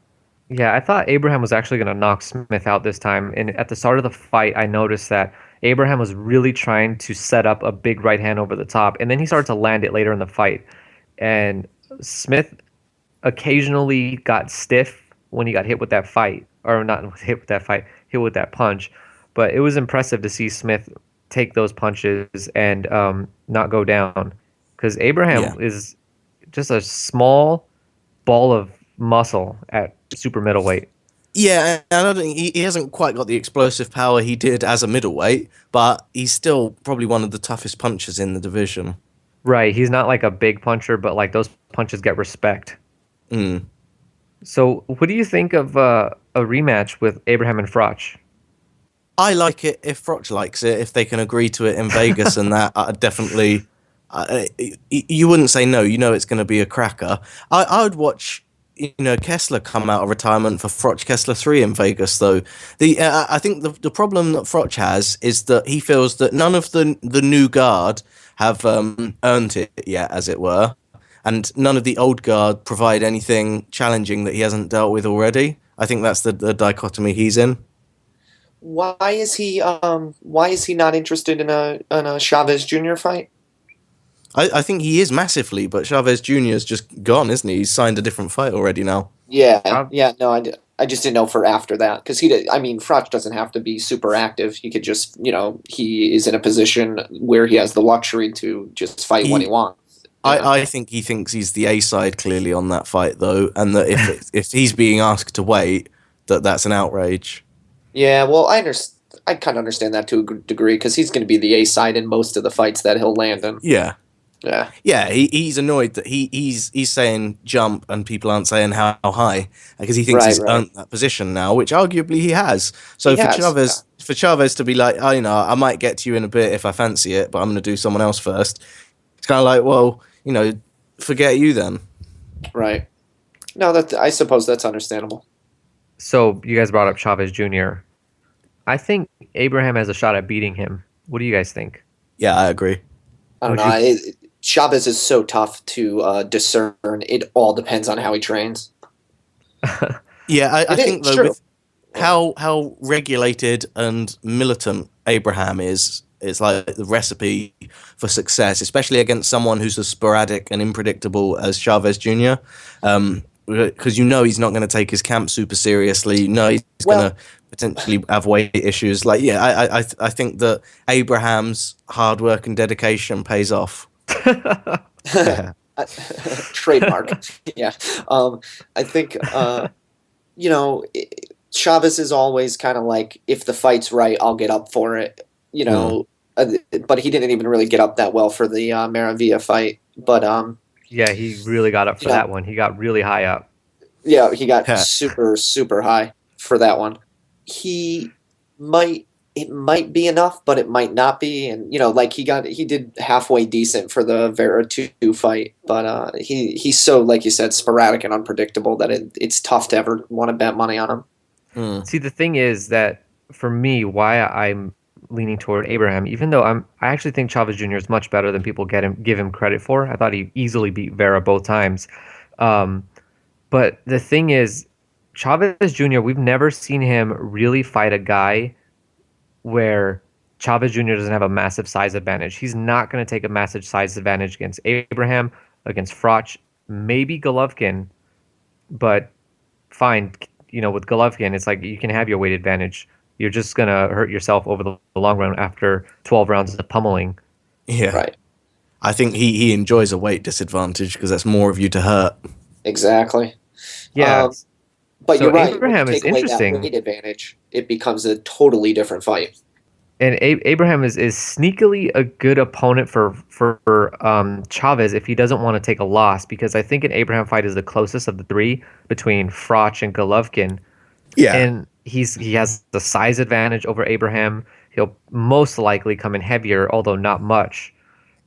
Yeah, I thought Abraham was actually going to knock Smith out this time. And at the start of the fight, I noticed that Abraham was really trying to set up a big right hand over the top, and then he started to land it later in the fight. And Smith occasionally got stiff when he got hit with that fight, or not hit with that fight, hit with that punch. But it was impressive to see Smith take those punches and not go down. Because Abraham is just a small ball of muscle at super middleweight. Yeah, and I don't think he hasn't quite got the explosive power he did as a middleweight, but he's still probably one of the toughest punchers in the division. Right, he's not like a big puncher, but like those punches get respect. Mm. So what do you think of a rematch with Abraham and Froch? I like it if Froch likes it, if they can agree to it in Vegas, and that I'd definitely You wouldn't say no. You know it's going to be a cracker. I would watch, Kessler come out of retirement for Froch Kessler 3 in Vegas, though. I think the problem that Froch has is that he feels that none of the new guard have earned it yet, as it were, and none of the old guard provide anything challenging that he hasn't dealt with already. I think that's the dichotomy he's in. Why is he not interested in a Chavez Jr. fight? I think he is massively, but Chavez Jr. is just gone, isn't he? He's signed a different fight already now. Yeah. No, I just didn't know for after that, because Froch doesn't have to be super active. He could just, he is in a position where he has the luxury to just fight when he wants. I think he thinks he's the A side clearly on that fight, though, and that if he's being asked to wait, that's an outrage. Yeah, well, I kind of understand that to a degree, because he's going to be the A side in most of the fights that he'll land in. Yeah. Yeah. He's annoyed that he's saying jump and people aren't saying how high, because he thinks he's earned that position now, which arguably he has. So for Chavez to be like, oh, I might get to you in a bit if I fancy it, but I'm going to do someone else first. It's kind of like, well, forget you then. Right. No, I suppose that's understandable. So you guys brought up Chavez Jr. I think Abraham has a shot at beating him. What do you guys think? Yeah, I agree. I don't know. Chavez is so tough to discern. It all depends on how he trains. Yeah, I think though, with how regulated and militant Abraham is, it's like the recipe for success, especially against someone who's as sporadic and unpredictable as Chavez Jr. Because he's not going to take his camp super seriously. He's going to potentially have weight issues. I think that Abraham's hard work and dedication pays off. Trademark. Yeah. I think, Chavez is always kind of like, if the fight's right, I'll get up for it, but he didn't even really get up that well for the Maravilla fight. But yeah, he really got up for that one. He got really high up. Yeah, he got super, super high for that one. It might be enough, but it might not be. And he did halfway decent for the Vera 2 fight, but he's so, like you said, sporadic and unpredictable that it's tough to ever want to bet money on him. See, the thing is that for me, why I'm leaning toward Abraham, even though I actually think Chavez Jr. is much better than people give him credit for. I thought he easily beat Vera both times. But the thing is, Chavez Jr., we've never seen him really fight a guy where Chavez Jr. doesn't have a massive size advantage. He's not going to take a massive size advantage against Abraham, against Froch, maybe Golovkin, but fine. With Golovkin, it's like you can have your weight advantage. You're just going to hurt yourself over the long run after 12 rounds of pummeling. Yeah. Right. I think he enjoys a weight disadvantage because that's more of you to hurt. Exactly. Yeah. But so you're right. Abraham when you take is interesting. Away that weight advantage, it becomes a totally different fight. And Abraham is sneakily a good opponent for Chavez if he doesn't want to take a loss, because I think an Abraham fight is the closest of the three between Froch and Golovkin. Yeah. And he has the size advantage over Abraham. He'll most likely come in heavier, although not much.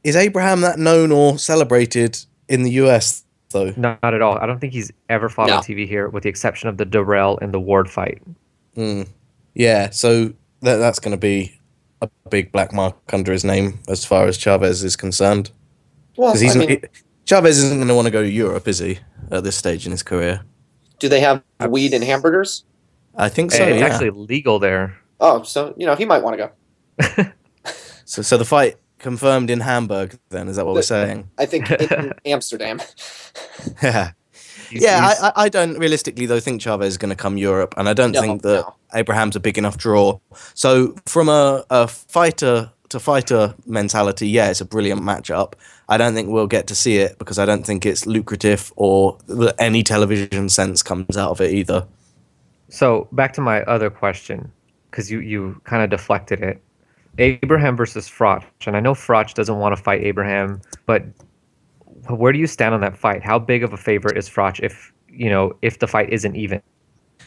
Is Abraham that known or celebrated in the US, though? Not at all. I don't think he's ever fought on TV here, with the exception of the Durrell and the Ward fight. Yeah, so that's going to be a big black mark under his name as far as Chavez is concerned. Well, Chavez isn't going to want to go to Europe, is he, at this stage in his career? Do they have weed and hamburgers? I think so, It's actually legal there. Oh, so, he might want to go. So the fight confirmed in Hamburg, then, is that what we're saying? I think in Amsterdam. Yeah, I don't realistically, though, think Chavez is going to come Europe, and I don't think that Abraham's a big enough draw. So from a fighter-to-fighter mentality, yeah, it's a brilliant matchup. I don't think we'll get to see it because I don't think it's lucrative or any television sense comes out of it either. So back to my other question, because you kind of deflected it. Abraham versus Froch, and I know Froch doesn't want to fight Abraham, but where do you stand on that fight? How big of a favorite is Froch if the fight isn't even?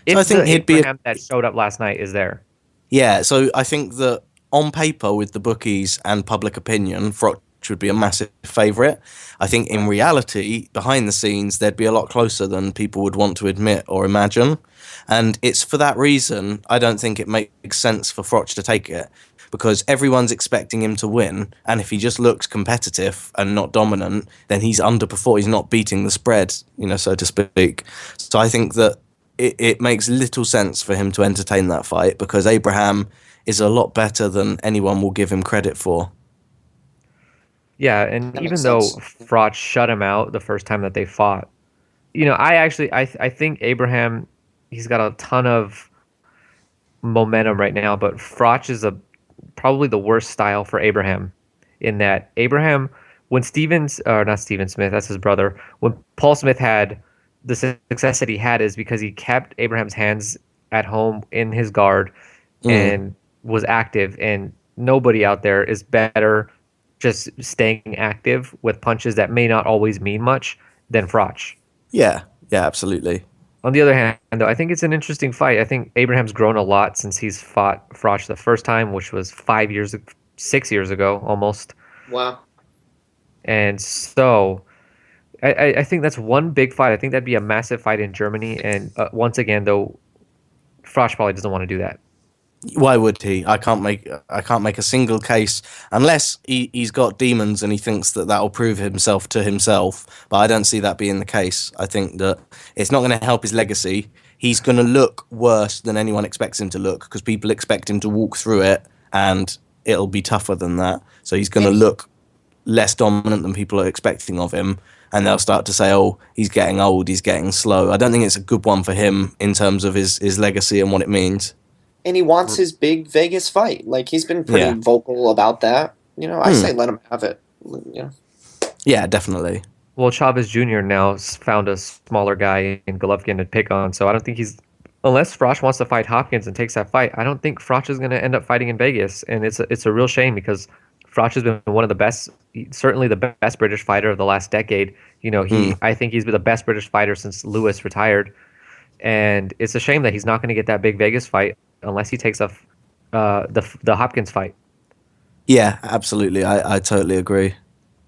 If I think the Abraham that showed up last night is there. Yeah, so I think that on paper with the bookies and public opinion, Froch Froch would be a massive favourite. I think in reality, behind the scenes, they'd be a lot closer than people would want to admit or imagine. And it's for that reason I don't think it makes sense for Froch to take it, because everyone's expecting him to win, and if he just looks competitive and not dominant, then he's underperformed. He's not beating the spread, so to speak. So I think that it makes little sense for him to entertain that fight, because Abraham is a lot better than anyone will give him credit for. Yeah, and That even makes though sense. Froch shut him out the first time that they fought, I think Abraham, he's got a ton of momentum right now, but Froch is probably the worst style for Abraham, in that Abraham, when not Steven Smith, that's his brother, when Paul Smith had the success that he had, is because he kept Abraham's hands at home in his guard and was active, and nobody out there is better just staying active with punches that may not always mean much than Froch. Yeah, absolutely. On the other hand, though, I think it's an interesting fight. I think Abraham's grown a lot since he's fought Froch the first time, which was 6 years ago, almost. Wow. And so I think that's one big fight. I think that'd be a massive fight in Germany. And once again, though, Froch probably doesn't want to do that. Why would he? I can't make a single case, unless he's got demons and he thinks that will prove himself to himself. But I don't see that being the case. I think that it's not going to help his legacy. He's going to look worse than anyone expects him to look, because people expect him to walk through it, and it'll be tougher than that. So he's going to look less dominant than people are expecting of him, and they'll start to say, oh, he's getting old, he's getting slow. I don't think it's a good one for him in terms of his legacy and what it means. And he wants his big Vegas fight. Like, he's been pretty vocal about that. I say let him have it. Yeah, definitely. Well, Chavez Jr. now found a smaller guy in Golovkin to pick on, so I don't think unless Froch wants to fight Hopkins and takes that fight, I don't think Froch is going to end up fighting in Vegas, and it's a real shame, because Froch has been one of the best, certainly the best British fighter of the last decade. I think he's been the best British fighter since Lewis retired, and it's a shame that he's not going to get that big Vegas fight unless he takes the Hopkins fight. Yeah, absolutely. I totally agree.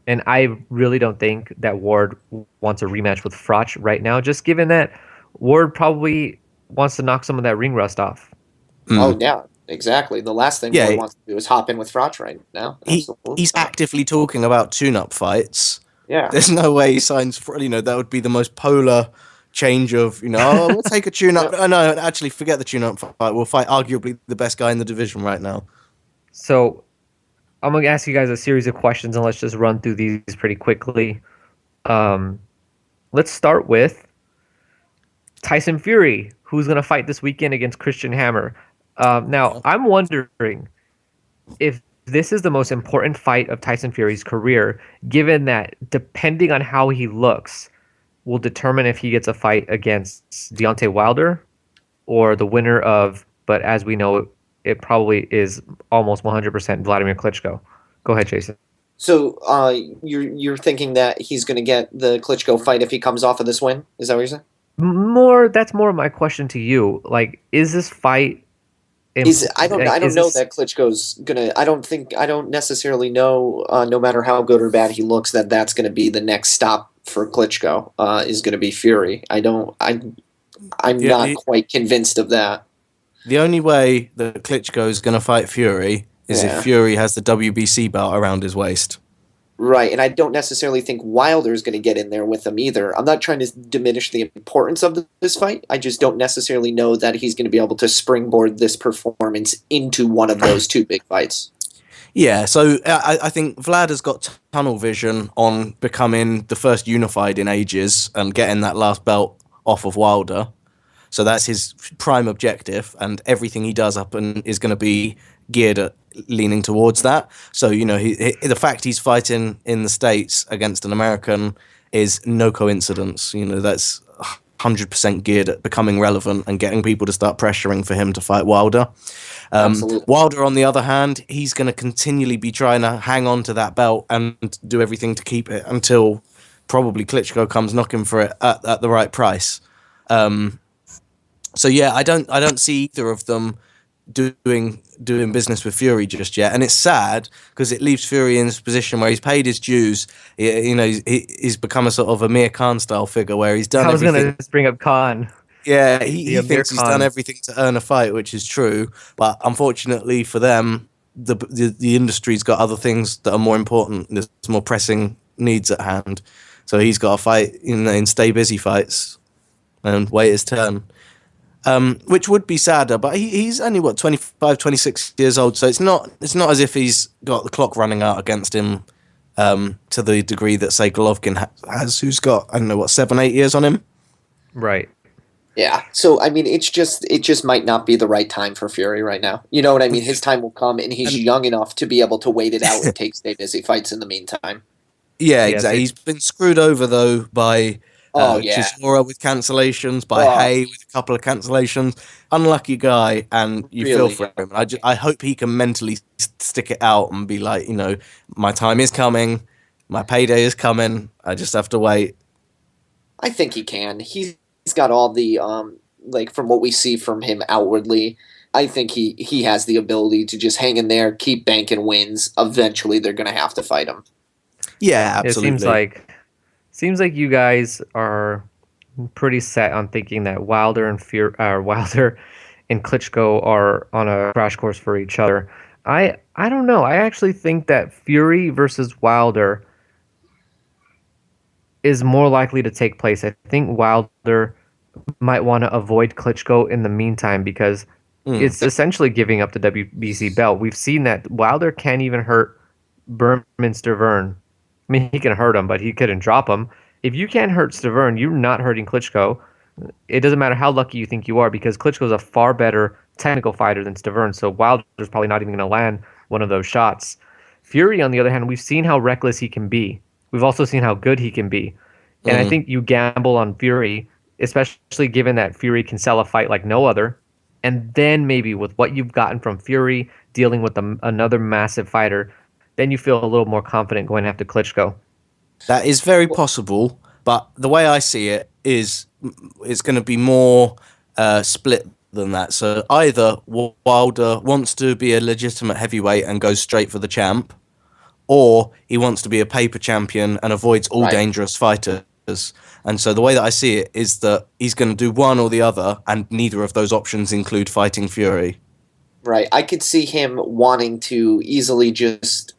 And I really don't think that Ward wants a rematch with Froch right now, just given that Ward probably wants to knock some of that ring rust off. Oh, yeah, exactly. The last thing Ward wants to do is hop in with Froch right now. He's actively talking about tune-up fights. Yeah. There's no way he signs for, that would be the most polar change of, we'll take a tune-up. No, actually, forget the tune-up fight. We'll fight arguably the best guy in the division right now. So I'm going to ask you guys a series of questions, and let's just run through these pretty quickly. Let's start with Tyson Fury, who's going to fight this weekend against Christian Hammer. Now, I'm wondering if this is the most important fight of Tyson Fury's career, given that depending on how he looks will determine if he gets a fight against Deontay Wilder or the winner of, but as we know, it probably is almost 100% Vladimir Klitschko. Go ahead, Jason. So you're thinking that he's going to get the Klitschko fight if he comes off of this win? Is that what you're saying? That's more of my question to you. Like, is this fight? I don't know that Klitschko's gonna. I don't necessarily know. No matter how good or bad he looks, that's going to be the next stop for Klitschko. Is going to be Fury. I'm not quite convinced of that. The only way that Klitschko is going to fight Fury is if Fury has the WBC belt around his waist. Right, and I don't necessarily think Wilder is going to get in there with him either. I'm not trying to diminish the importance of this fight. I just don't necessarily know that he's going to be able to springboard this performance into one of those two big fights. Yeah, so I think Vlad has got tunnel vision on becoming the first unified in ages and getting that last belt off of Wilder. So that's his prime objective, and everything he does is going to be geared at leaning towards that. So, the fact he's fighting in the States against an American is no coincidence. That's 100% geared at becoming relevant and getting people to start pressuring for him to fight Wilder. Wilder, on the other hand, he's going to continually be trying to hang on to that belt and do everything to keep it until probably Klitschko comes knocking for it at the right price. So yeah, I don't see either of them doing business with Fury just yet, and it's sad because it leaves Fury in this position where he's paid his dues. He's become a sort of Amir Khan style figure where he's done everything. I was gonna bring up Khan. Yeah, The he Amir thinks he's Khan. done everything to earn a fight, which is true. But unfortunately for them, the industry's got other things that are more important. There's more pressing needs at hand. So he's got to fight in stay busy fights and wait his turn. Which would be sadder, but he's only 25, 26 years old, so it's not as if he's got the clock running out against him to the degree that say Golovkin has, who's got 7, 8 years on him. Right. Yeah. So I mean, it just might not be the right time for Fury right now. You know what I mean? His time will come, and he's young enough to be able to wait it out and take stay busy fights in the meantime. Yeah, exactly. He's been screwed over though by Chisora with cancellations, by Hay with a couple of cancellations. Unlucky guy, and you feel for him. I hope he can mentally stick it out and be like, my time is coming, my payday is coming. I just have to wait. I think he can. He's got all the from what we see from him outwardly. I think he has the ability to just hang in there, keep banking wins. Eventually, they're going to have to fight him. Yeah, absolutely. It seems like you guys are pretty set on thinking that Wilder and Klitschko are on a crash course for each other. I don't know. I actually think that Fury versus Wilder is more likely to take place. I think Wilder might want to avoid Klitschko in the meantime because it's essentially giving up the WBC belt. We've seen that Wilder can't even hurt Stavern. I mean, he can hurt him, but he couldn't drop him. If you can't hurt Stavern, you're not hurting Klitschko. It doesn't matter how lucky you think you are because Klitschko's a far better technical fighter than Stavern, so Wilder's probably not even going to land one of those shots. Fury, on the other hand, we've seen how reckless he can be. We've also seen how good he can be. And I think you gamble on Fury, especially given that Fury can sell a fight like no other. And then maybe with what you've gotten from Fury dealing with another massive fighter, then you feel a little more confident going after Klitschko. That is very possible, but the way I see it is it's going to be more split than that. So either Wilder wants to be a legitimate heavyweight and goes straight for the champ, or he wants to be a paper champion and avoids all dangerous fighters. And so the way that I see it is that he's going to do one or the other, and neither of those options include fighting Fury. Right. I could see him wanting to easily just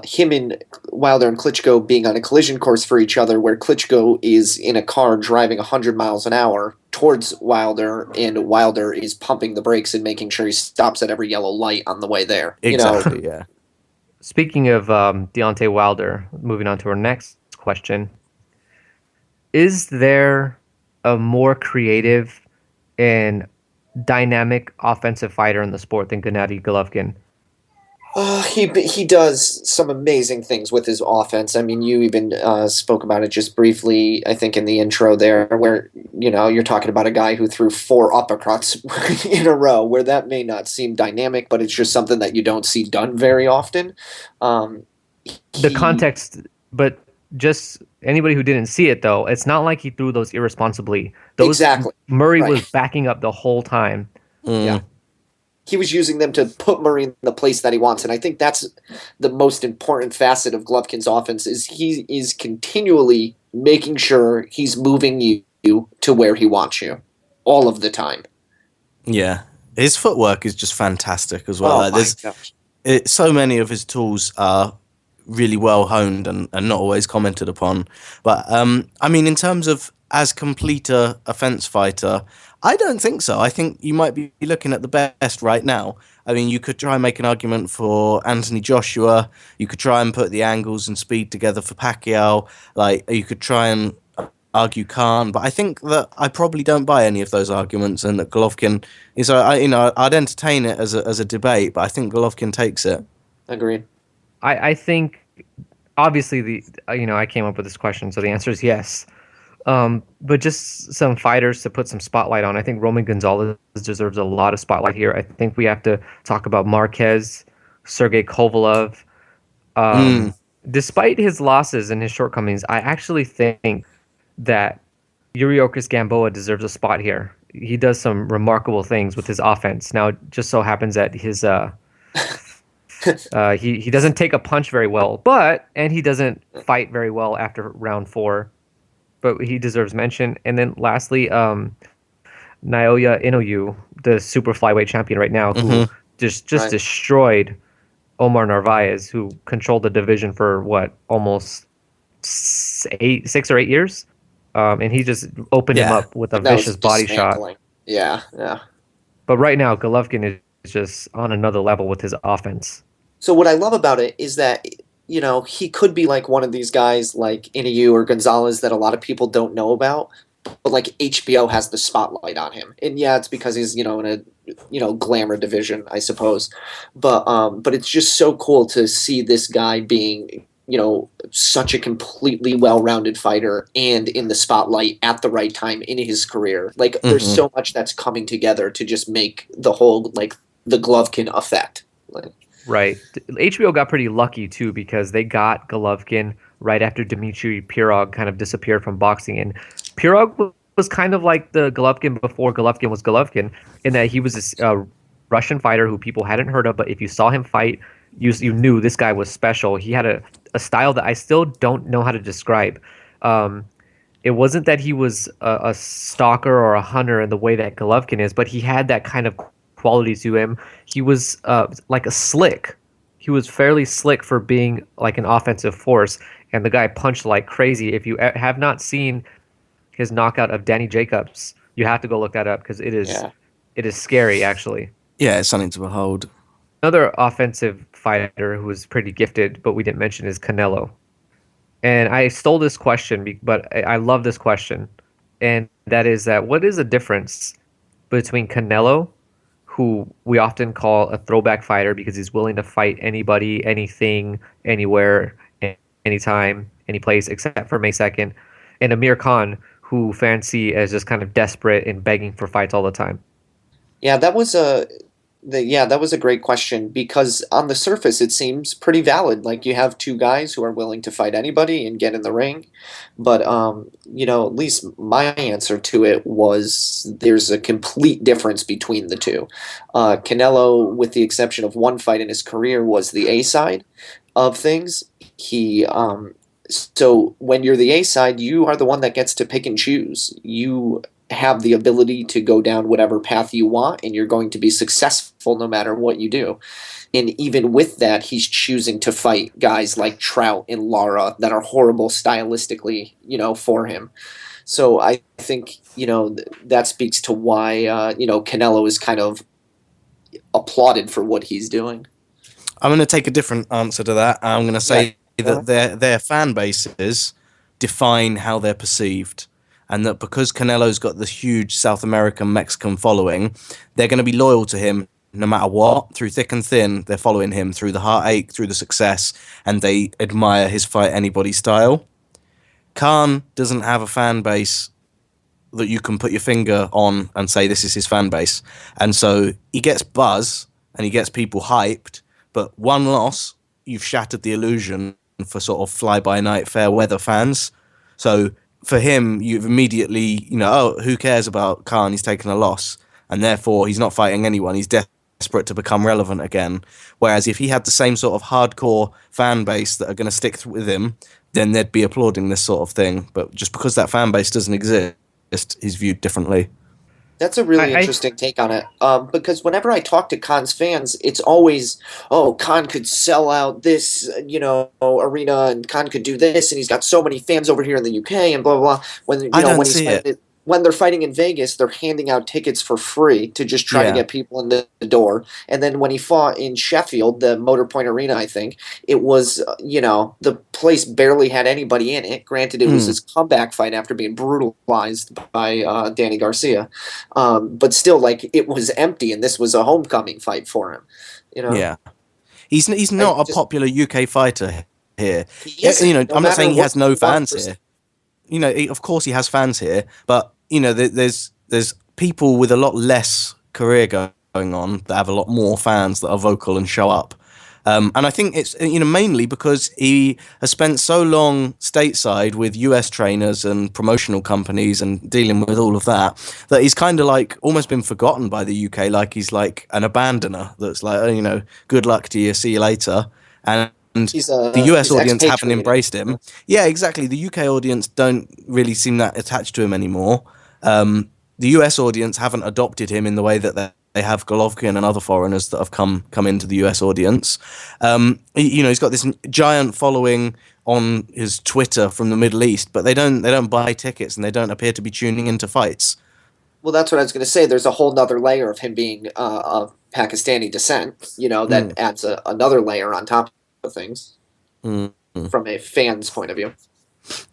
him and Wilder and Klitschko being on a collision course for each other, where Klitschko is in a car driving 100 miles an hour towards Wilder, and Wilder is pumping the brakes and making sure he stops at every yellow light on the way there. Exactly, yeah. Speaking of Deontay Wilder, moving on to our next question. Is there a more creative and dynamic offensive fighter in the sport than Gennady Golovkin? He does some amazing things with his offense. I mean, you even spoke about it just briefly, I think, in the intro there, where, you're talking about a guy who threw 4 uppercuts in a row, where that may not seem dynamic, but it's just something that you don't see done very often. The context, but just anybody who didn't see it, though, it's not like he threw those irresponsibly. Exactly. Murray was backing up the whole time. Yeah. He was using them to put Murray in the place that he wants, and I think that's the most important facet of Golovkin's offense is he is continually making sure he's moving you to where he wants you all of the time. Yeah. His footwork is just fantastic as well. So many of his tools are really well honed and not always commented upon. But I mean, in terms of as complete a fence fighter, I don't think so. I think you might be looking at the best right now. I mean, you could try and make an argument for Anthony Joshua. You could try and put the angles and speed together for Pacquiao. Like, you could try and argue Khan, but I think that I probably don't buy any of those arguments, and that Golovkin is. I'd entertain it as a debate, but I think Golovkin takes it. Agreed. I think obviously I came up with this question, so the answer is yes. But just some fighters to put some spotlight on. I think Roman Gonzalez deserves a lot of spotlight here. I think we have to talk about Marquez, Sergey Kovalev. Despite his losses and his shortcomings, I actually think that Yuriorkis Gamboa deserves a spot here. he does some remarkable things with his offense. Now, it just so happens that his he doesn't take a punch very well, and he doesn't fight very well after round 4, but he deserves mention. And then lastly, Naoya Inoue, the super flyweight champion right now, who just Right. destroyed Omar Narvaez, who controlled the division for almost 6 or 8 years, and he just opened him up with a That was vicious body shot. dismantling. Yeah, yeah. But right now, Golovkin is just on another level with his offense. So what I love about it is that, you know, he could be like one of these guys like Inoue or Gonzalez that a lot of people don't know about, but like HBO has the spotlight on him. And yeah, it's because he's, you know, in a, you know, glamour division, I suppose. But it's just so cool to see this guy being, you know, such a completely well-rounded fighter and in the spotlight at the right time in his career. Like there's so much that's coming together to just make the whole, like, the Golovkin effect. Like, Right. HBO got pretty lucky too because they got Golovkin right after Dmitry Pirog kind of disappeared from boxing, and Pirog was kind of like the Golovkin before Golovkin was Golovkin, in that he was this Russian fighter who people hadn't heard of, but if you saw him fight, you knew this guy was special. He had a style that I still don't know how to describe. It wasn't that he was a stalker or a hunter in the way that Golovkin is, but he had that kind of quality to him. He was like a slick. He was fairly slick for being like an offensive force, and the guy punched like crazy. If you have not seen his knockout of Danny Jacobs, you have to go look that up because it is scary actually. Yeah, it's something to behold. Another offensive fighter who is pretty gifted, but we didn't mention, is Canelo. And I stole this question, but I love this question, and that is that what is the difference between Canelo, who we often call a throwback fighter because he's willing to fight anybody, anything, anywhere, anytime, any place, except for May 2nd, and Amir Khan, who fans see as just kind of desperate and begging for fights all the time? yeah, that was a great question because on the surface it seems pretty valid. Like you have two guys who are willing to fight anybody and get in the ring, but you know, at least my answer to it was there's a complete difference between the two. Canelo, with the exception of one fight in his career, was the A side of things. So when you're the A side, you are the one that gets to pick and choose. You have the ability to go down whatever path you want, and you're going to be successful no matter what you do. And even with that, he's choosing to fight guys like Trout and Lara that are horrible stylistically, you know, for him. So I think, you know, that speaks to why, you know, Canelo is kind of applauded for what he's doing. I'm going to take a different answer to that. I'm going to say that their fan bases define how they're perceived. And that because Canelo's got this huge South American, Mexican following, they're going to be loyal to him no matter what. Through thick and thin, they're following him through the heartache, through the success, and they admire his fight anybody style. Khan doesn't have a fan base that you can put your finger on and say this is his fan base. And so he gets buzz and he gets people hyped, but one loss, you've shattered the illusion for sort of fly-by-night fair weather fans. So for him, you've immediately, you know, oh, who cares about Khan? He's taken a loss, and therefore he's not fighting anyone. He's desperate to become relevant again. Whereas if he had the same sort of hardcore fan base that are going to stick with him, then they'd be applauding this sort of thing. But just because that fan base doesn't exist, he's viewed differently. That's a really interesting take on it. Because whenever I talk to Khan's fans, it's always, oh, Khan could sell out this, you know, arena, and Khan could do this, and he's got so many fans over here in the UK, and blah blah blah. When they're fighting in Vegas, they're handing out tickets for free to just try to get people in the door. And then when he fought in Sheffield, the Motor Point Arena, I think, it was, you know, the place barely had anybody in it. Granted, it was his comeback fight after being brutalized by Danny Garcia. But still, like, it was empty, and this was a homecoming fight for him. You know? Yeah. He's not a popular UK fighter here. You know, I'm not saying he has no fans here. You know, of course he has fans here, but you know, there's people with a lot less career going on that have a lot more fans that are vocal and show up. And I think it's mainly because he has spent so long stateside with US trainers and promotional companies and dealing with all of that he's kind of like almost been forgotten by the UK. Like he's like an abandoner that's like, good luck to you, see you later. And the US audience haven't embraced him. Yeah, exactly. The UK audience don't really seem that attached to him anymore. The US audience haven't adopted him in the way that they have Golovkin and other foreigners that have come into the US audience. He's got this giant following on his Twitter from the Middle East, but they don't buy tickets and they don't appear to be tuning into fights. Well, that's what I was going to say. There's a whole nother layer of him being of Pakistani descent, that adds another layer on top of things from a fan's point of view.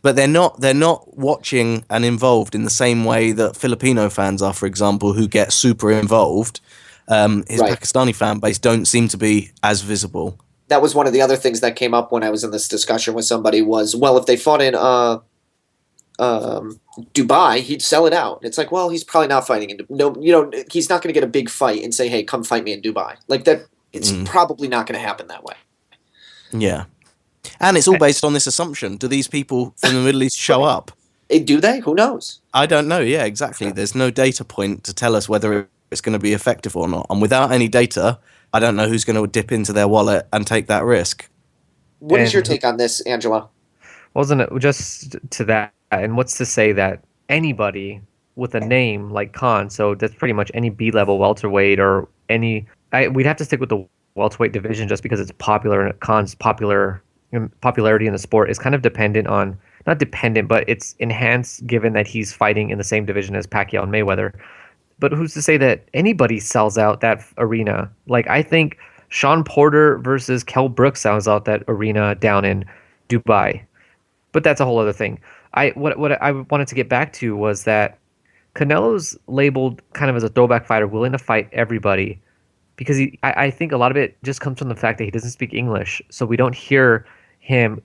But they're not watching and involved in the same way that Filipino fans are, for example, who get super involved. His Pakistani fan base don't seem to be as visible. That was one of the other things that came up when I was in this discussion with somebody was, well, if they fought in Dubai, he'd sell it out. It's like, well, he's probably not fighting in he's not going to get a big fight and say, hey, come fight me in Dubai. Like that, it's probably not going to happen that way. Yeah. And it's all based on this assumption. Do these people from the Middle East show up? Do they? Who knows? I don't know. Yeah, exactly. There's no data point to tell us whether it's going to be effective or not. And without any data, I don't know who's going to dip into their wallet and take that risk. What is your take on this, Angela? Wasn't it just to that? And what's to say that anybody with a name like Khan, so that's pretty much any B-level welterweight or we'd have to stick with the welterweight division just because it's popular and Khan's popularity in the sport is kind of not dependent, but it's enhanced given that he's fighting in the same division as Pacquiao and Mayweather. But who's to say that anybody sells out that arena? Like, I think Sean Porter versus Kell Brooks sells out that arena down in Dubai. But that's a whole other thing. What I wanted to get back to was that Canelo's labeled kind of as a throwback fighter, willing to fight everybody, because I think a lot of it just comes from the fact that he doesn't speak English, so we don't hear him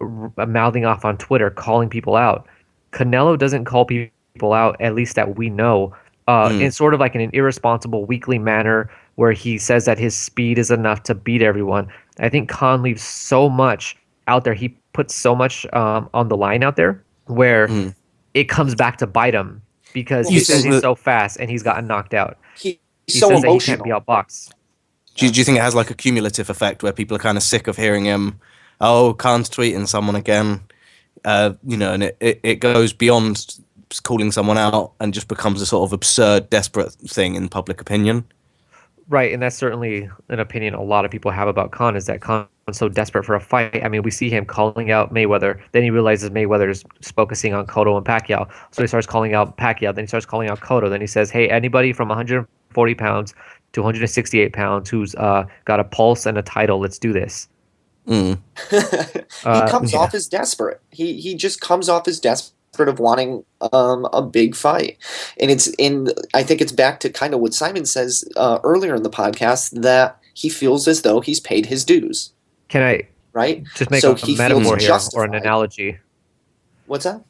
mouthing off on Twitter, calling people out. Canelo doesn't call people out, at least that we know, in sort of like in an irresponsible, weakly manner where he says that his speed is enough to beat everyone. I think Khan leaves so much out there. He puts so much on the line out there where it comes back to bite him because he says he's so fast and he's gotten knocked out. He so says emotional. That he can't be outboxed. Do you think it has like a cumulative effect where people are kind of sick of hearing him? Oh, Khan's tweeting someone again, and it goes beyond calling someone out and just becomes a sort of absurd, desperate thing in public opinion. Right, and that's certainly an opinion a lot of people have about Khan, is that Khan's so desperate for a fight. I mean, we see him calling out Mayweather, then he realizes Mayweather is focusing on Cotto and Pacquiao, so he starts calling out Pacquiao, then he starts calling out Cotto, then he says, hey, anybody from 140 pounds to 168 pounds who's got a pulse and a title, let's do this. He comes off as desperate. He just comes off as desperate of wanting a big fight, and I think it's back to kind of what Simon says earlier in the podcast, that he feels as though he's paid his dues. Can I just make a metaphor here or an analogy? What's that?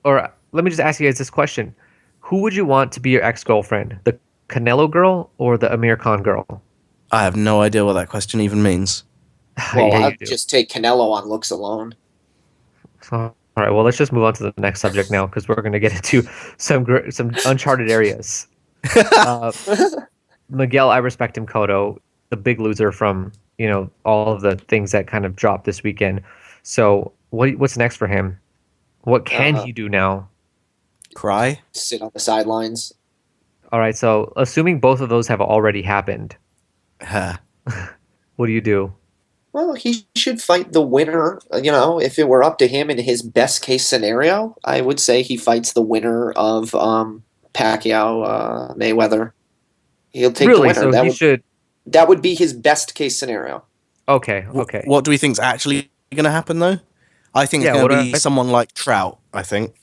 Or let me just ask you guys this question: who would you want to be your ex-girlfriend, the Canelo girl or the Amir Khan girl? I have no idea what that question even means. Well, I'll just take Canelo on looks alone. All right, well, let's just move on to the next subject now, because we're going to get into some uncharted areas. Miguel, I respect him, Cotto, the big loser from all of the things that kind of dropped this weekend. So what's next for him? What can he do now? Cry? Sit on the sidelines. All right, so assuming both of those have already happened, what do you do? Well, he should fight the winner. If it were up to him in his best case scenario, I would say he fights the winner of Pacquiao, Mayweather. He'll take the winner. So that would be his best case scenario. Okay. What do we think is actually going to happen, though? I think it's going to be someone like Trout, I think.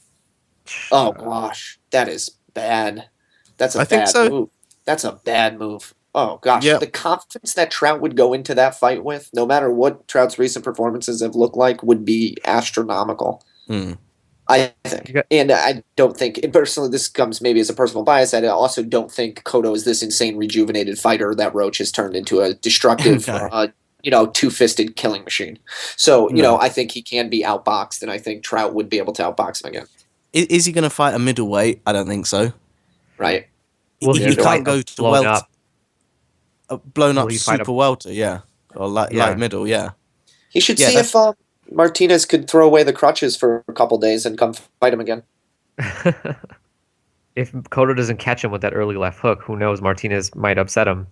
Oh, gosh. That is bad. That's a bad move. That's a bad move. Oh, gosh. Yep. The confidence that Trout would go into that fight with, no matter what Trout's recent performances have looked like, would be astronomical. I think. And I don't think, and personally, this comes maybe as a personal bias, I also don't think Cotto is this insane rejuvenated fighter that Roach has turned into a destructive two-fisted killing machine. So, I think he can be outboxed, and I think Trout would be able to outbox him again. Is he going to fight a middleweight? I don't think so. Right. Well, He can't go to welter. Blown up super welter, yeah. Or light middle, yeah. He should see if Martinez could throw away the crutches for a couple days and come fight him again. If Cotto doesn't catch him with that early left hook, who knows? Martinez might upset him.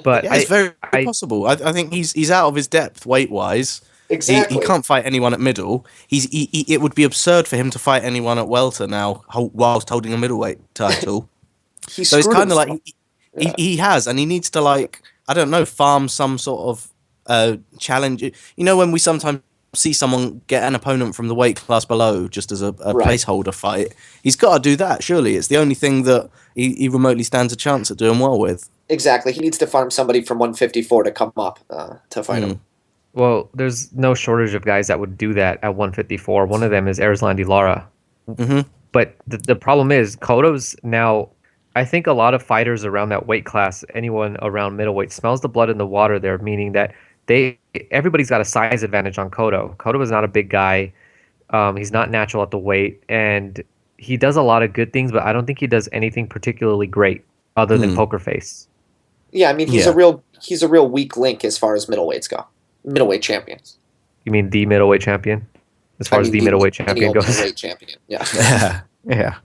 But it's very possible. I think he's out of his depth weight-wise. Exactly. He can't fight anyone at middle. It would be absurd for him to fight anyone at welter now whilst holding a middleweight title. So it's kind of like he has, and he needs to, like, I don't know, farm some sort of challenge. When we sometimes see someone get an opponent from the weight class below just as a placeholder fight, he's got to do that, surely. It's the only thing that he remotely stands a chance at doing well with. Exactly. He needs to farm somebody from 154 to come up to fight him. Well, there's no shortage of guys that would do that at 154. One of them is Erislandy Lara. But the problem is, Cotto's now, I think a lot of fighters around that weight class, anyone around middleweight, smells the blood in the water there, meaning that everybody's got a size advantage on Cotto. Cotto is not a big guy. He's not natural at the weight, and he does a lot of good things, but I don't think he does anything particularly great other than poker face. Yeah, I mean, he's a real weak link as far as middleweights go. Middleweight champions. You mean the middleweight champion? As far as the middleweight champion goes? Middleweight champion, yeah. Yeah.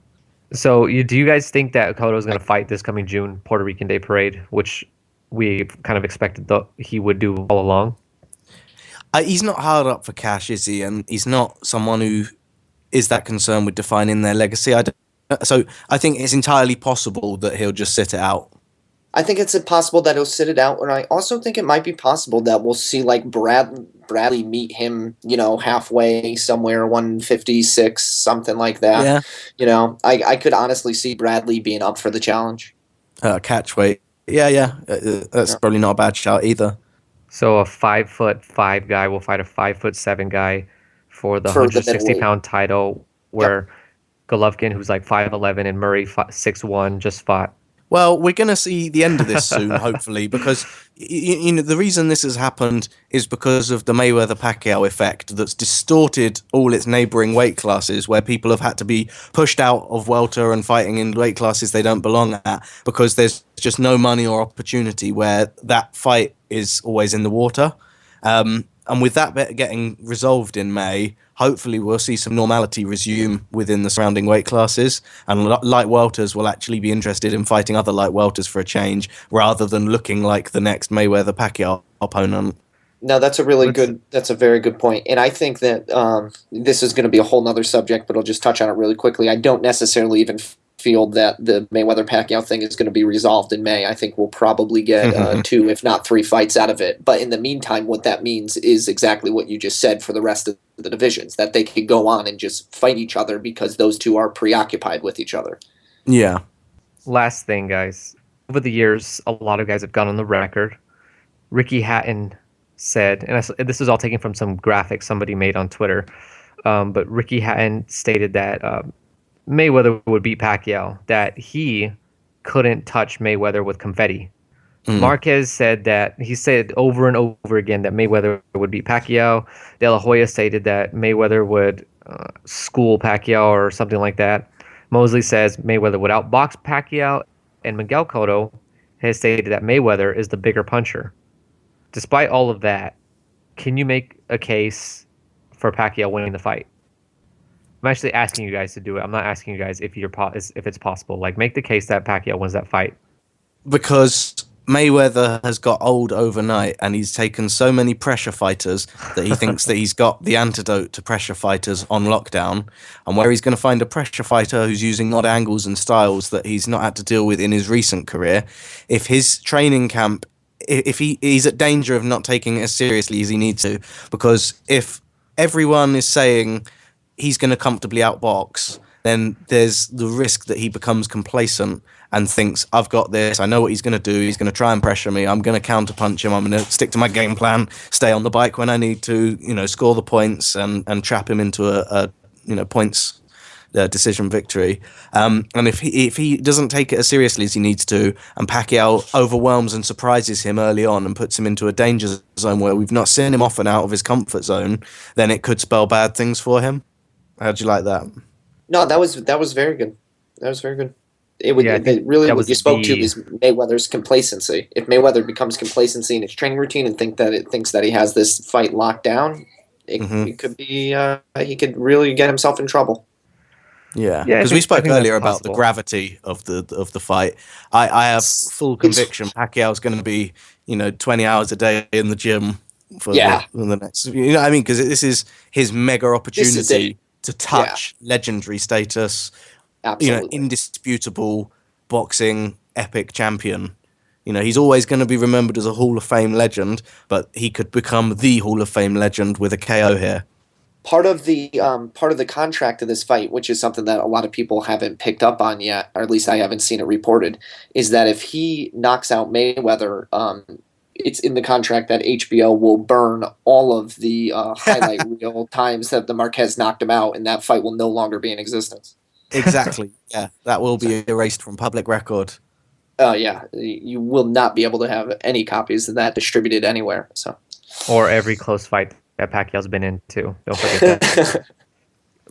So do you guys think that Cotto is going to fight this coming June, Puerto Rican Day Parade, which we kind of expected he would do all along? He's not hard up for cash, is he? And he's not someone who is that concerned with defining their legacy. So I think it's entirely possible that he'll just sit it out. I think it's possible that he'll sit it out, and I also think it might be possible that we'll see like Bradley meet him, halfway somewhere, 156, something like that. Yeah. I could honestly see Bradley being up for the challenge. Catch weight. Yeah. That's probably not a bad shout either. So a 5'5" guy will fight a 5'7" guy for the 160-pound title, where Golovkin, who's like 5'11", and Murray 6'1", just fought. Well, we're going to see the end of this soon, hopefully, because the reason this has happened is because of the Mayweather-Pacquiao effect that's distorted all its neighbouring weight classes, where people have had to be pushed out of welter and fighting in weight classes they don't belong at because there's just no money or opportunity, where that fight is always in the water. And with that getting resolved in May, hopefully we'll see some normality resume within the surrounding weight classes, and light welters will actually be interested in fighting other light welters for a change, rather than looking like the next Mayweather-Pacquiao opponent. No, that's a very good point. And I think that this is going to be a whole nother subject, but I'll just touch on it really quickly. I don't necessarily even feel that the Mayweather-Pacquiao thing is going to be resolved in May. I think we'll probably get 2, if not 3 fights out of it. But in the meantime, what that means is exactly what you just said for the rest of the divisions, that they could go on and just fight each other because those two are preoccupied with each other. Yeah. Last thing, guys. Over the years, a lot of guys have gone on the record. Ricky Hatton said, and this is all taken from some graphics somebody made on Twitter, but Ricky Hatton stated that Mayweather would beat Pacquiao, that he couldn't touch Mayweather with confetti. Marquez said that, he said over and over again that Mayweather would beat Pacquiao. De La Hoya stated that Mayweather would school Pacquiao or something like that. Mosley says Mayweather would outbox Pacquiao, and Miguel Cotto has stated that Mayweather is the bigger puncher. Despite all of that, can you make a case for Pacquiao winning the fight? I'm actually asking you guys to do it. I'm not asking you guys if it's possible. Like, make the case that Pacquiao wins that fight. Because Mayweather has got old overnight, and he's taken so many pressure fighters that he thinks that he's got the antidote to pressure fighters on lockdown. And where he's going to find a pressure fighter who's using odd angles and styles that he's not had to deal with in his recent career, if his training camp, if he's at danger of not taking it as seriously as he needs to, because if everyone is saying he's going to comfortably outbox, then there's the risk that he becomes complacent and thinks, I've got this, I know what he's going to do, he's going to try and pressure me, I'm going to counterpunch him, I'm going to stick to my game plan, stay on the bike when I need to, score the points and trap him into a points decision victory. And if he doesn't take it as seriously as he needs to, and Pacquiao overwhelms and surprises him early on and puts him into a danger zone where we've not seen him often out of his comfort zone, then it could spell bad things for him. How'd you like that? No, that was very good. That was very good. It really that what was you spoke to is Mayweather's complacency. If Mayweather becomes complacency in his training routine and thinks that he has this fight locked down, it could be he could really get himself in trouble. Yeah, because we spoke earlier about the gravity of the fight. I have full conviction Pacquiao's going to be 20 hours a day in the gym for the next. You know what I mean? Because this is his mega opportunity to touch legendary status. Absolutely. Indisputable boxing epic champion. He's always going to be remembered as a Hall of Fame legend, but he could become the Hall of Fame legend with a KO here. Part of the contract of this fight, which is something that a lot of people haven't picked up on yet, or at least I haven't seen it reported, is that if he knocks out Mayweather, it's in the contract that HBO will burn all of the highlight reel times that the Marquez knocked him out, and that fight will no longer be in existence. Exactly. Yeah, that will be erased from public record. You will not be able to have any copies of that distributed anywhere. So, or every close fight that Pacquiao's been in too. Don't forget that.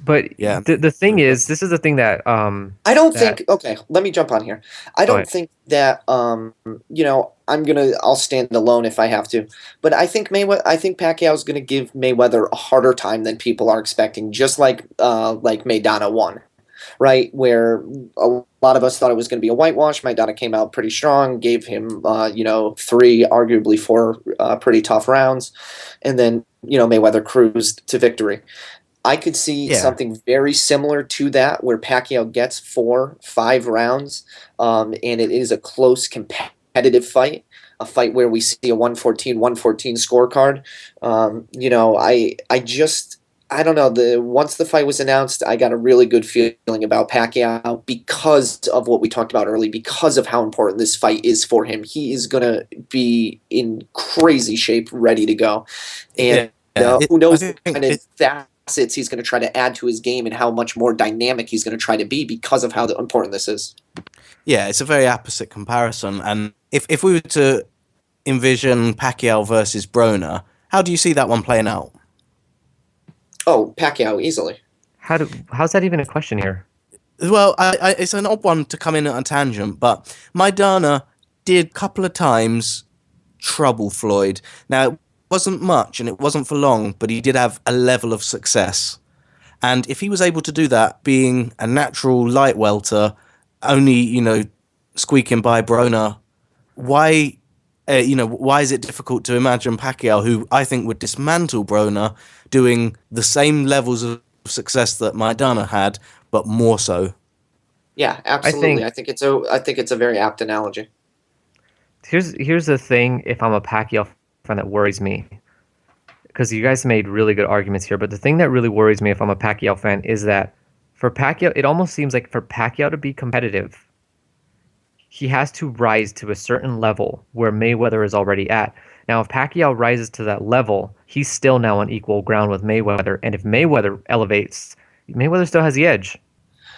But the thing is, this is the thing that I don't think. Okay, let me jump on here. I don't think that I'll stand alone if I have to, but I think Pacquiao's gonna give Mayweather a harder time than people are expecting. Just like Maidana won. Right, where a lot of us thought it was going to be a whitewash. Maidana came out pretty strong, gave him, 3, arguably 4 pretty tough rounds, and then, Mayweather cruised to victory. I could see something very similar to that, where Pacquiao gets 4-5 rounds, and it is a close, competitive fight. A fight where we see a 114 scorecard. I don't know. Once the fight was announced, I got a really good feeling about Pacquiao because of what we talked about early, because of how important this fight is for him. He is going to be in crazy shape, ready to go. And who knows what kind of facets he's going to try to add to his game and how much more dynamic he's going to try to be because of how important this is. Yeah, it's a very opposite comparison. And if we were to envision Pacquiao versus Broner, how do you see that one playing out? Oh, Pacquiao, easily. How's that even a question here? Well, it's an odd one to come in at a tangent, but Maidana did a couple of times trouble Floyd. Now, it wasn't much and it wasn't for long, but he did have a level of success. And if he was able to do that, being a natural light welter, only, squeaking by Broner, why is it difficult to imagine Pacquiao, who I think would dismantle Broner, doing the same levels of success that Maidana had, but more so? Yeah, absolutely. I think it's a very apt analogy. Here's the thing. If I'm a Pacquiao fan, that worries me, because you guys made really good arguments here. But the thing that really worries me, if I'm a Pacquiao fan, is that for Pacquiao, it almost seems like for Pacquiao to be competitive, he has to rise to a certain level where Mayweather is already at. Now, if Pacquiao rises to that level, he's still now on equal ground with Mayweather. And if Mayweather elevates, Mayweather still has the edge.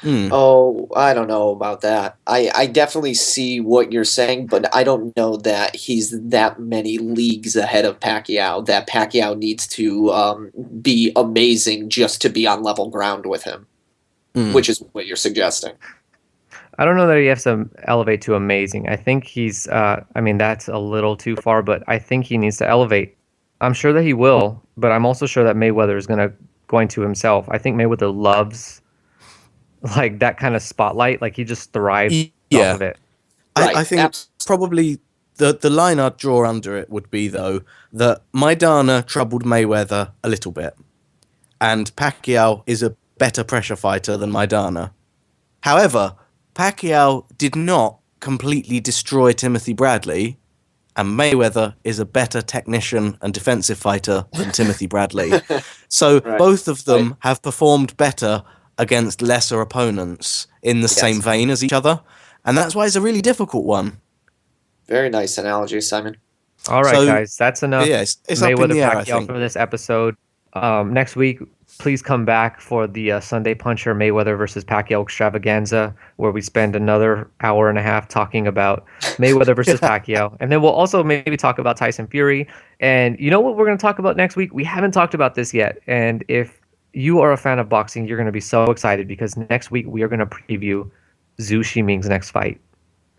Oh, I don't know about that. I definitely see what you're saying, but I don't know that he's that many leagues ahead of Pacquiao, that Pacquiao needs to be amazing just to be on level ground with him, which is what you're suggesting. I don't know that he has to elevate to amazing. I think he's, that's a little too far, but I think he needs to elevate. I'm sure that he will, but I'm also sure that Mayweather is going to himself. I think Mayweather loves like that kind of spotlight. Like he just thrives off of it. I think probably the line I'd draw under it would be, though, that Maidana troubled Mayweather a little bit, and Pacquiao is a better pressure fighter than Maidana. However, Pacquiao did not completely destroy Timothy Bradley, and Mayweather is a better technician and defensive fighter than Timothy Bradley. So both of them have performed better against lesser opponents in the same vein as each other, and that's why it's a really difficult one. Very nice analogy, Simon. All right, guys, that's enough. Yeah, it's Mayweather up in the air, Pacquiao for this episode. Next week please come back for the Sunday Puncher Mayweather versus Pacquiao extravaganza, where we spend another hour and a half talking about Mayweather versus Pacquiao. And then we'll also maybe talk about Tyson Fury. And you know what we're going to talk about next week? We haven't talked about this yet. And if you are a fan of boxing, you're going to be so excited because next week we are going to preview Zhu Shiming's next fight.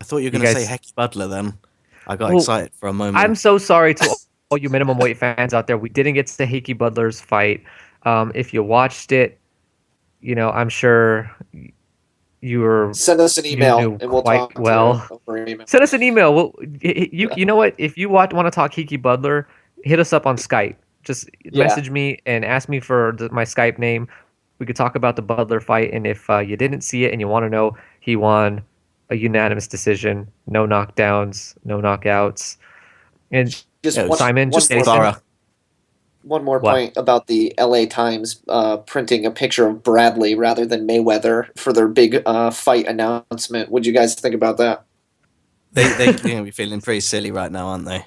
I thought you were going to say Hecky Butler then. I got excited for a moment. I'm so sorry to all you minimum weight fans out there. We didn't get to Hecky Butler's fight. If you watched it, I'm sure you were. Send us an email and we'll talk well. Send us an email. Well, you know what? If you want to talk Hecky Butler, hit us up on Skype. Just message me and ask me for my Skype name. We could talk about the Butler fight, and if you didn't see it and you want to know, he won a unanimous decision, no knockdowns, no knockouts, and Simon, one more point about the LA Times printing a picture of Bradley rather than Mayweather for their big fight announcement. What'd you guys think about that? They're going to be feeling pretty silly right now, aren't they?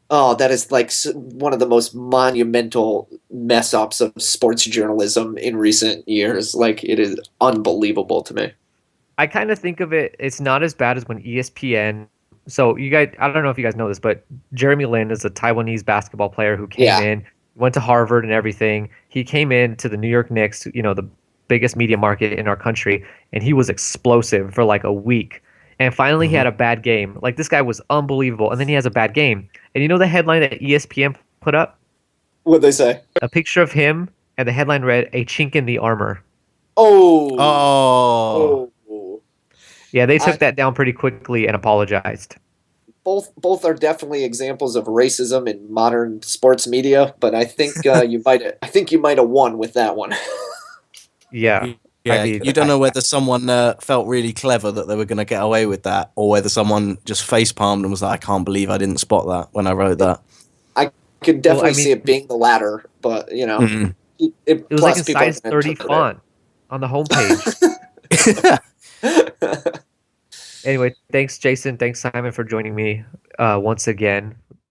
Oh, that is like one of the most monumental mess ups of sports journalism in recent years. Like, it is unbelievable to me. I kind of think of it's not as bad as when ESPN. So you guys, I don't know if you guys know this, but Jeremy Lin is a Taiwanese basketball player who came in, went to Harvard and everything. He came in to the New York Knicks, the biggest media market in our country, and he was explosive for like a week. And finally, he had a bad game. Like, this guy was unbelievable, and then he has a bad game. And the headline that ESPN put up? What'd they say? A picture of him, and the headline read, "A chink in the armor." Oh. Yeah, they took that down pretty quickly and apologized. Both are definitely examples of racism in modern sports media, but I think you might have won with that one. Yeah. Yeah, you don't know whether someone felt really clever that they were going to get away with that, or whether someone just facepalmed and was like, "I can't believe I didn't spot that when I wrote that." I could definitely see it being the latter, but it was like a size 30 font on the homepage. Anyway, thanks Jason, thanks Simon for joining me once again.